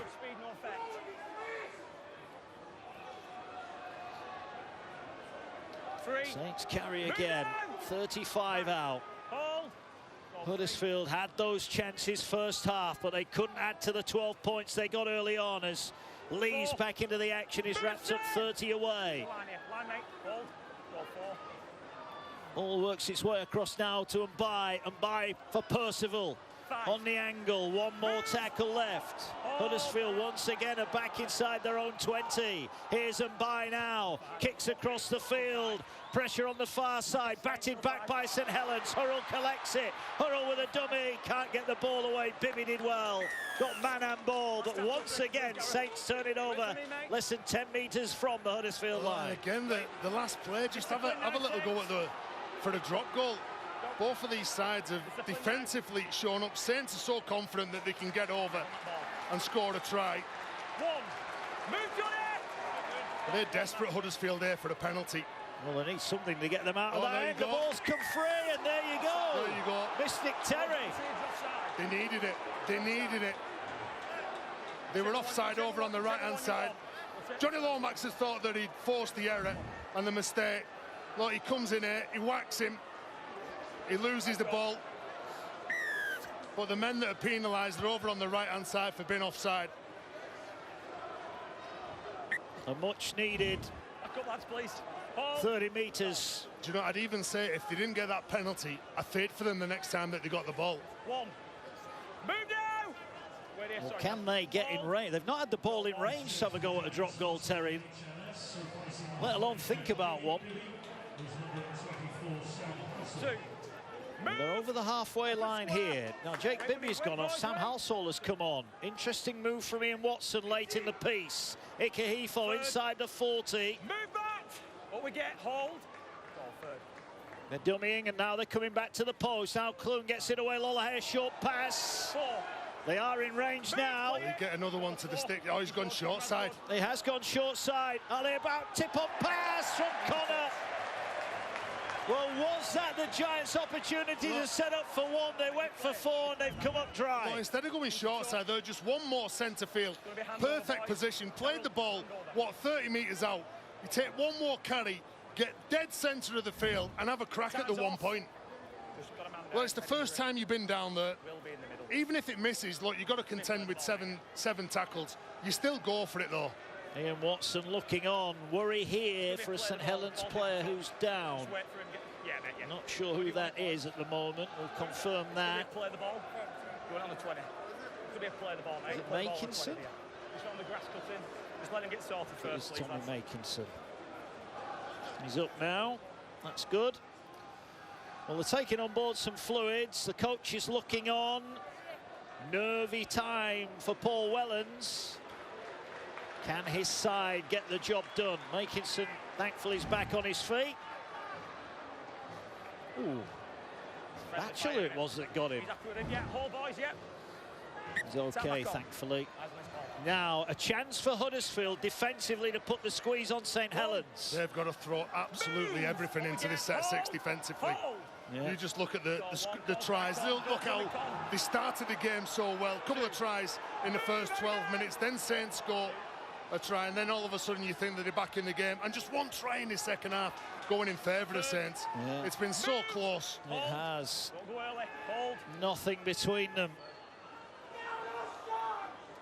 Saints carry again. 35 out. Huddersfield had those chances first half, but they couldn't add to the 12 points they got early on as Lee's back into the action. He's wrapped up 30 away. Ball works its way across now to Mbai for Percival. On the angle, one more tackle left. Huddersfield once again are back inside their own 20. Here's Mbai now, kicks across the field. Pressure on the far side, batted back by St Helens. Hurrell collects it. Hurrell with a dummy, can't get the ball away. Bibby did well, got man and ball, but once again Saints turn it over less than 10 metres from the Huddersfield line.
Again, the last play, just have a little go at for the drop goal. Both of these sides have defensively shown up. Saints are so confident that they can get over and score a try. They're desperate, Huddersfield, there for a penalty.
Well, they need something to get them out of that. The ball's come free, and there you go.
There you go.
Mystic Terry.
They needed it. They needed it. They were offside over on the right-hand side. Johnny Lomax has thought that he'd forced the error and the mistake. Look, he comes in here, he whacks him. He loses the ball, but the men that are penalised are over on the right-hand side for being offside.
A much-needed 30 metres.
Do you know, I'd even say if they didn't get that penalty, I feared for them the next time that they got the ball.
Well, can they get in range? They've not had the ball in range to have a go at a drop goal, Terry, let alone think about one. They're over the halfway line here. Now, Jake Bibby's gone off. Sam Halsall has come on. Interesting move from Ian Watson late in the piece. Ikehefo inside the 40.
Move back! What we get, hold.
They're dummying, and now they're coming back to the post. Now Clune gets it away. Lollahare, short pass. They are in range now.
They get another one to the stick. Oh, he's gone short side.
He has gone short side. Ali about tip-up pass from Connor. Well, was that the Giants' opportunity to set up for one? They went for four and they've come up dry.
Well, instead of going short side, though, just one more centre field. Perfect position, played the ball, 30 metres out. You take one more carry, get dead centre of the field and have a crack at the 1 point. Well, it's the first time you've been down there. Even if it misses, look, you've got to contend with seven tackles. You still go for it, though.
Ian Watson looking on. Worry here for a St Helens player who's down. Not sure who that is at the moment. We'll confirm that.
Play the ball. Going on the 20. Could be a play the ball, mate.
Is it Makinson?
He's on the grass cutting. Just let him get sorted first,
please. Tommy Makinson. He's up now. That's good. Well, they're taking on board some fluids. The coach is looking on. Nervy time for Paul Wellens. Can his side get the job done? Makinson, thankfully, is back on his feet. Ooh. Actually, it was that got him. He's okay, thankfully. Now, a chance for Huddersfield defensively to put the squeeze on St Helens.
They've got to throw absolutely everything into this set six defensively. Yeah. You just look at the tries. Look how they started the game so well. A couple of tries in the first 12 minutes, then Saints score a try, and then all of a sudden you think that they're back in the game, and just one try in the second half going in favour of the Saints. Yeah. It's been so close.
It has. Nothing between them.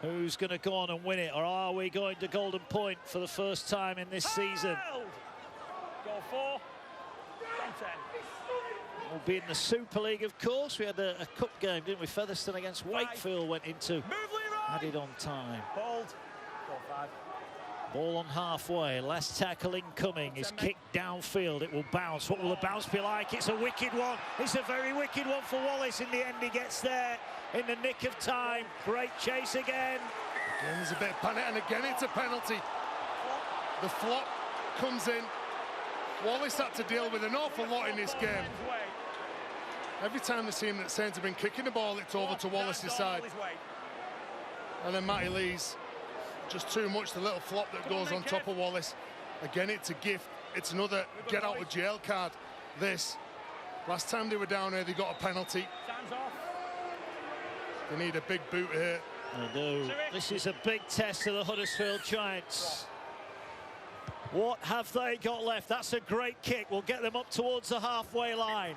Who's going to go on and win it, or are we going to Golden Point for the first time in this season?
Goal 4.
We'll be in the Super League, of course. We had a cup game, didn't we? Featherstone against Wakefield went into added on time.
Hold. Goal 5.
Ball on halfway, last tackle incoming, is kicked downfield, it will bounce. What will the bounce be like? It's a wicked one. It's a very wicked one for Wallace. In the end, he gets there in the nick of time. Great chase again.
Again, there's a bit of panic, and again, it's a penalty. The flop comes in. Wallace had to deal with an awful lot in this game. Every time the team that Saints have been kicking the ball, it's over to Wallace's side. And then Matty Lee's just too much, the little flop that goes on top of Wallace. Again, it's a gift. It's another get out of jail card. This. Last time they were down here, they got a penalty. They need a big boot here.
They do. This is a big test of the Huddersfield Giants. What have they got left? That's a great kick. We'll get them up towards the halfway line.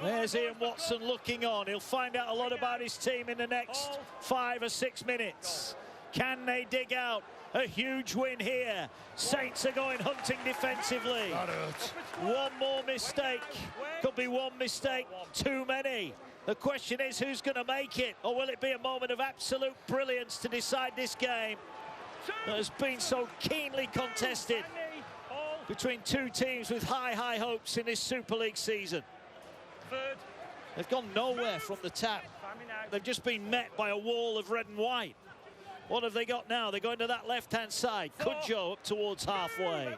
There's Ian Watson looking on. He'll find out a lot about his team in the next 5 or 6 minutes. Can they dig out a huge win here? Saints are going hunting defensively.
That hurts.
One more mistake. Could be one mistake too many. The question is, who's going to make it? Or will it be a moment of absolute brilliance to decide this game that has been so keenly contested between two teams with high hopes in this Super League season? They've gone nowhere from the tap. They've just been met by a wall of red and white. What have they got now? They're going to that left-hand side. Kudjoe up towards halfway.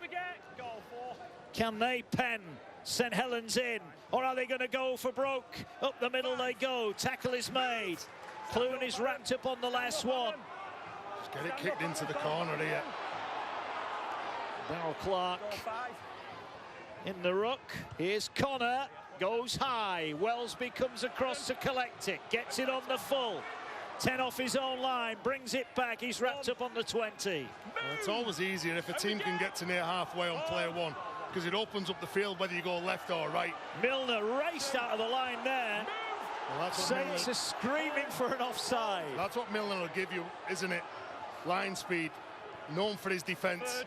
Can they pen St Helens in? Or are they going to go for broke? Up the middle they go. Tackle is made. Clune is wrapped up on the last one.
Just get it kicked into the corner here.
Darryl Clark in the ruck. Here's Connor. Goes high. Wellsby comes across to collect it. Gets it on the full. 10 off his own line. Brings it back. He's wrapped up on the 20.
Well, it's always easier if a team can get to near halfway on player one, because it opens up the field whether you go left or right.
Milner raced out of the line there.
Well,
Saints are screaming for an offside.
That's what Milner will give you, isn't it? Line speed, known for his defence.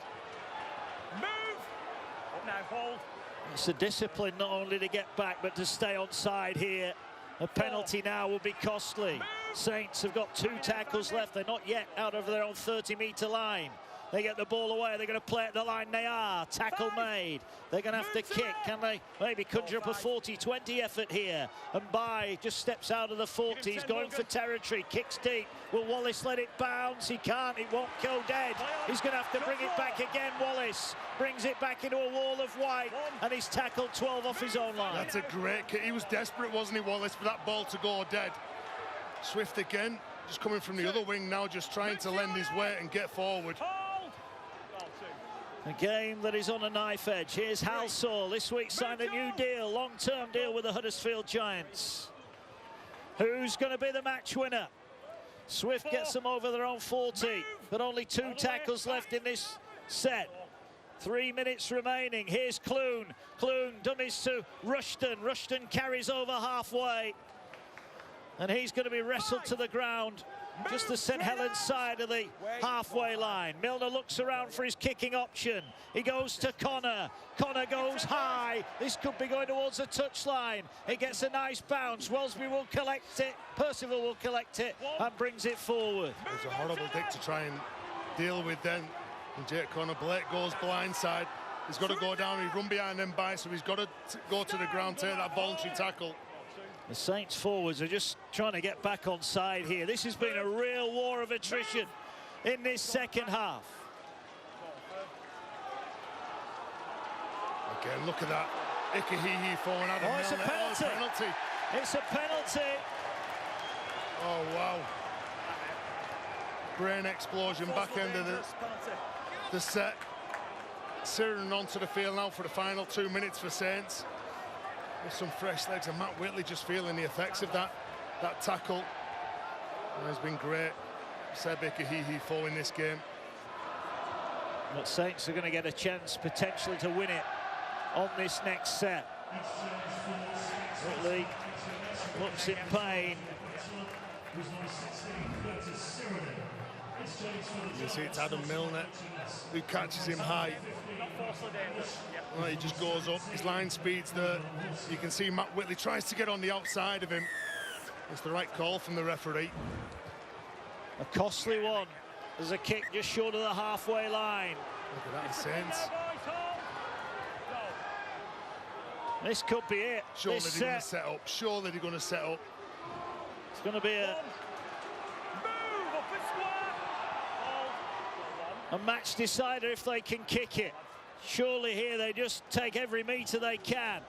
It's a discipline not only to get back but to stay on side here. A penalty now will be costly. Saints have got 2 tackles left. They're not yet out of their own 30-metre line. They get the ball away. They're going to play at the line. They are. Tackle made. They're going to have to kick. Can they maybe conjure up a 40-20 effort here? And Bai just steps out of the 40. He's going for territory. Kicks deep. Will Wallace let it bounce? He can't. It won't go dead. He's going to have to bring it back again. Wallace brings it back into a wall of white. And he's tackled 12 off his own line.
That's a great kick. He was desperate, wasn't he, Wallace, for that ball to go dead. Swift again, just coming from the other wing now, just trying to lend his weight and get forward.
A game that is on a knife edge. Here's Halsall. This week signed a new deal, long-term deal with the Huddersfield Giants. Who's going to be the match winner? Swift gets them over their own 40, but only 2 tackles left in this set. 3 minutes remaining. Here's Clune. Clune dummies to Rushton. Rushton carries over halfway. And he's going to be wrestled to the ground. Just the St Helens side of the halfway line. Milner looks around for his kicking option. He goes to Connor. Connor goes high. This could be going towards the touchline. He gets a nice bounce. Wellsby will collect it. Percival will collect it and brings it forward.
It was a horrible dick to try and deal with then. And Jake Connor, Blake goes blindside. He's got to go down. He run behind them by, so he's got to go to the ground, take that voluntary tackle.
The Saints forwards are just trying to get back on side here. This has been a real war of attrition in this second half.
Again, look at that. Ikahihi falling out of
Milner. It's a penalty.
Oh, it's a penalty.
It's a penalty.
Oh, wow. Brain explosion, back end of the set. Siren onto the field now for the final 2 minutes for Saints. With some fresh legs, and Matt Whitley just feeling the effects of that tackle. And it's been great. Seb Ikahihi in this game.
But Saints are going to get a chance potentially to win it on this next set. Whitley looks in pain.
You see it's Adam Milner who catches him high. Well, he just goes up. His line speed's there. You can see Matt Whitley tries to get on the outside of him. It's the right call from the referee.
A costly one. There's a kick just short of the halfway line.
Look at that, Saints.
This could be it.
Surely they're going to set up. Surely they're going to set up.
It's going to be a match decider if they can kick it. Surely here they just take every metre they can.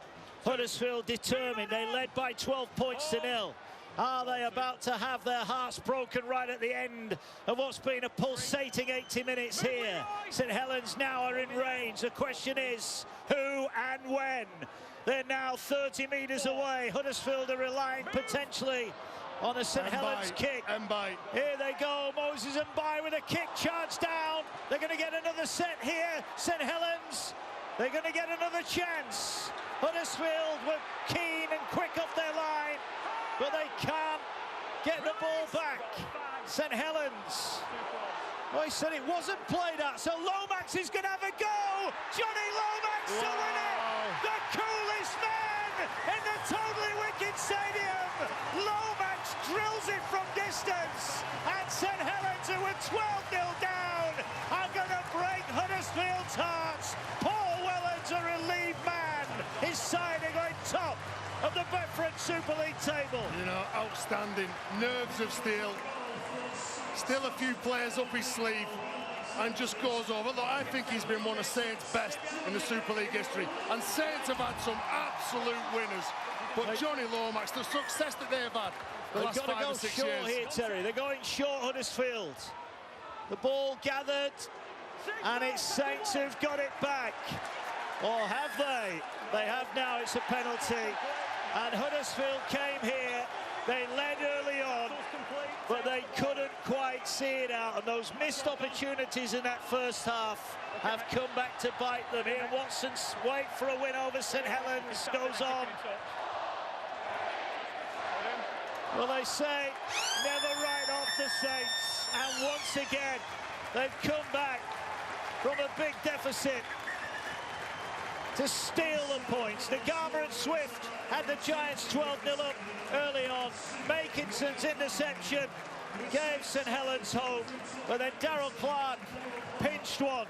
Huddersfield determined. They led by 12 points to 0. Are they about to have their hearts broken right at the end of what's been a pulsating 80 minutes here? St Helens now are in range. The question is who and when? They're now 30 metres away. Huddersfield are relying potentially on a St Helens kick.
Mbai.
Here they go. Moses Mbai with a kick, charge down. They're going to get another set here. St Helens, they're going to get another chance. Huddersfield were keen and quick off their line, but they can't get the ball back. St Helens. Well, he said it wasn't played at, so Lomax is going to have a go. Johnny Lomax to win it. The coolest man in the Totally Wicked Stadium. Lomax drills it from distance, and St Helens, who were 12-0 down, are going to break Huddersfield's hearts. Paul Wellens, a relieved man, is signing on top of the Betfred Super League table.
You know, outstanding, nerves of steel. Still a few players up his sleeve and just goes over. Look, I think he's been one of Saints' best in the Super League history. And Saints have had some absolute winners. But Johnny Lomax, the success that they've had the last 5 or 6 years.
They've got to go short here, Terry. They're going short, Huddersfield. The ball gathered, and it's Saints who've got it back. Or have they? They have now. It's a penalty. And Huddersfield came here. They led early on, but they couldn't quite see it out. And those missed opportunities in that first half have come back to bite them. Ian Watson's wait for a win over St Helens goes on. Well, they say never write off the Saints. And once again, they've come back from a big deficit to steal the points. Nagama and Swift had the Giants 12-0 up early on. Makinson's interception gave St Helens hope, but then Darrell Clark pinched one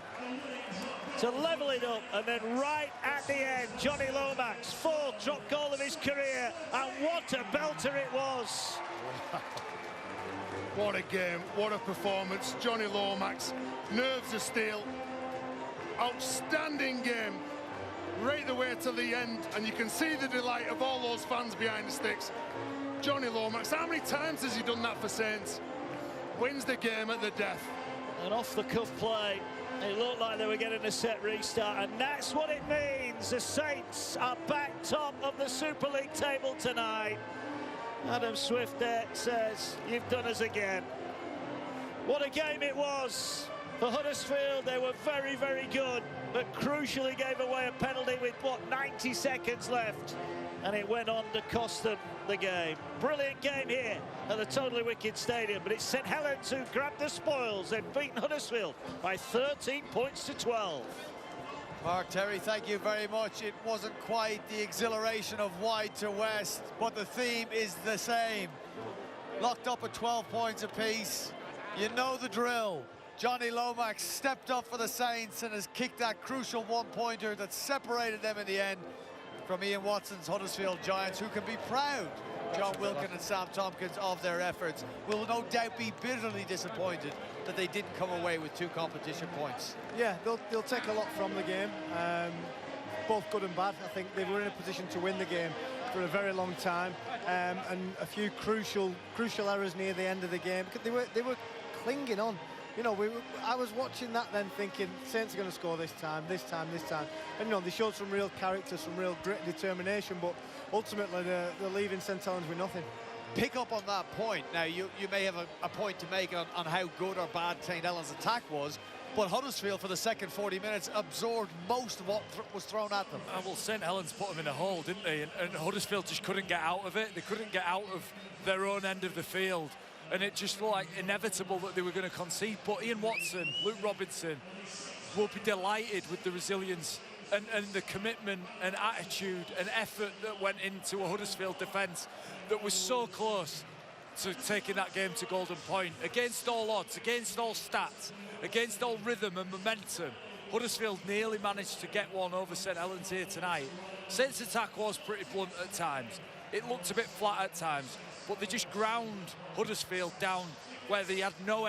to level it up, and then right at the end, Johnny Lomax, 4th drop goal of his career, and what a belter it was.
What a game, what a performance. Johnny Lomax, nerves of steel, outstanding game. Right the way to the end, and you can see the delight of all those fans behind the sticks. Johnny Lomax, how many times has he done that for Saints? Wins the game at the death.
An off-the-cuff play. It looked like they were getting a set restart, and that's what it means. The Saints are back top of the Super League table tonight. Adam Swift there says, "You've done us again." What a game it was. For Huddersfield, they were very, very good, but crucially gave away a penalty with, 90 seconds left. And it went on to cost them the game. Brilliant game here at the Totally Wicked Stadium, but it's St Helens who grabbed the spoils. They've beaten Huddersfield by 13 points to 12.
Mark, Terry, thank you very much. It wasn't quite the exhilaration of wide to west, but the theme is the same. Locked up at 12 points apiece. You know the drill. Johnny Lomax stepped up for the Saints and has kicked that crucial one-pointer that separated them in the end from Ian Watson's Huddersfield Giants, who can be proud, John Wilkin and Sam Tompkins, of their efforts. Will no doubt be bitterly disappointed that they didn't come away with 2 competition points.
Yeah, they'll take a lot from the game, both good and bad. I think they were in a position to win the game for a very long time, and a few crucial errors near the end of the game. They were clinging on. You know, I was watching that then thinking, Saints are going to score this time. And, you know, they showed some real character, some real grit and determination, but ultimately they're leaving St Helens with nothing.
Pick up on that point. Now, you may have a point to make on how good or bad St Helens' attack was, but Huddersfield, for the second 40 minutes, absorbed most of what was thrown at them.
Well, St Helens put them in a hole, didn't they? And Huddersfield just couldn't get out of it. They couldn't get out of their own end of the field. And it just looked like inevitable that they were going to concede. But Ian Watson, Luke Robinson will be delighted with the resilience and the commitment and attitude and effort that went into a Huddersfield defence that was so close to taking that game to golden point. Against all odds, against all stats, against all rhythm and momentum, Huddersfield nearly managed to get one over St Helens here tonight. Saints' attack was pretty blunt at times. It looked a bit flat at times, but they just ground Huddersfield down where they had no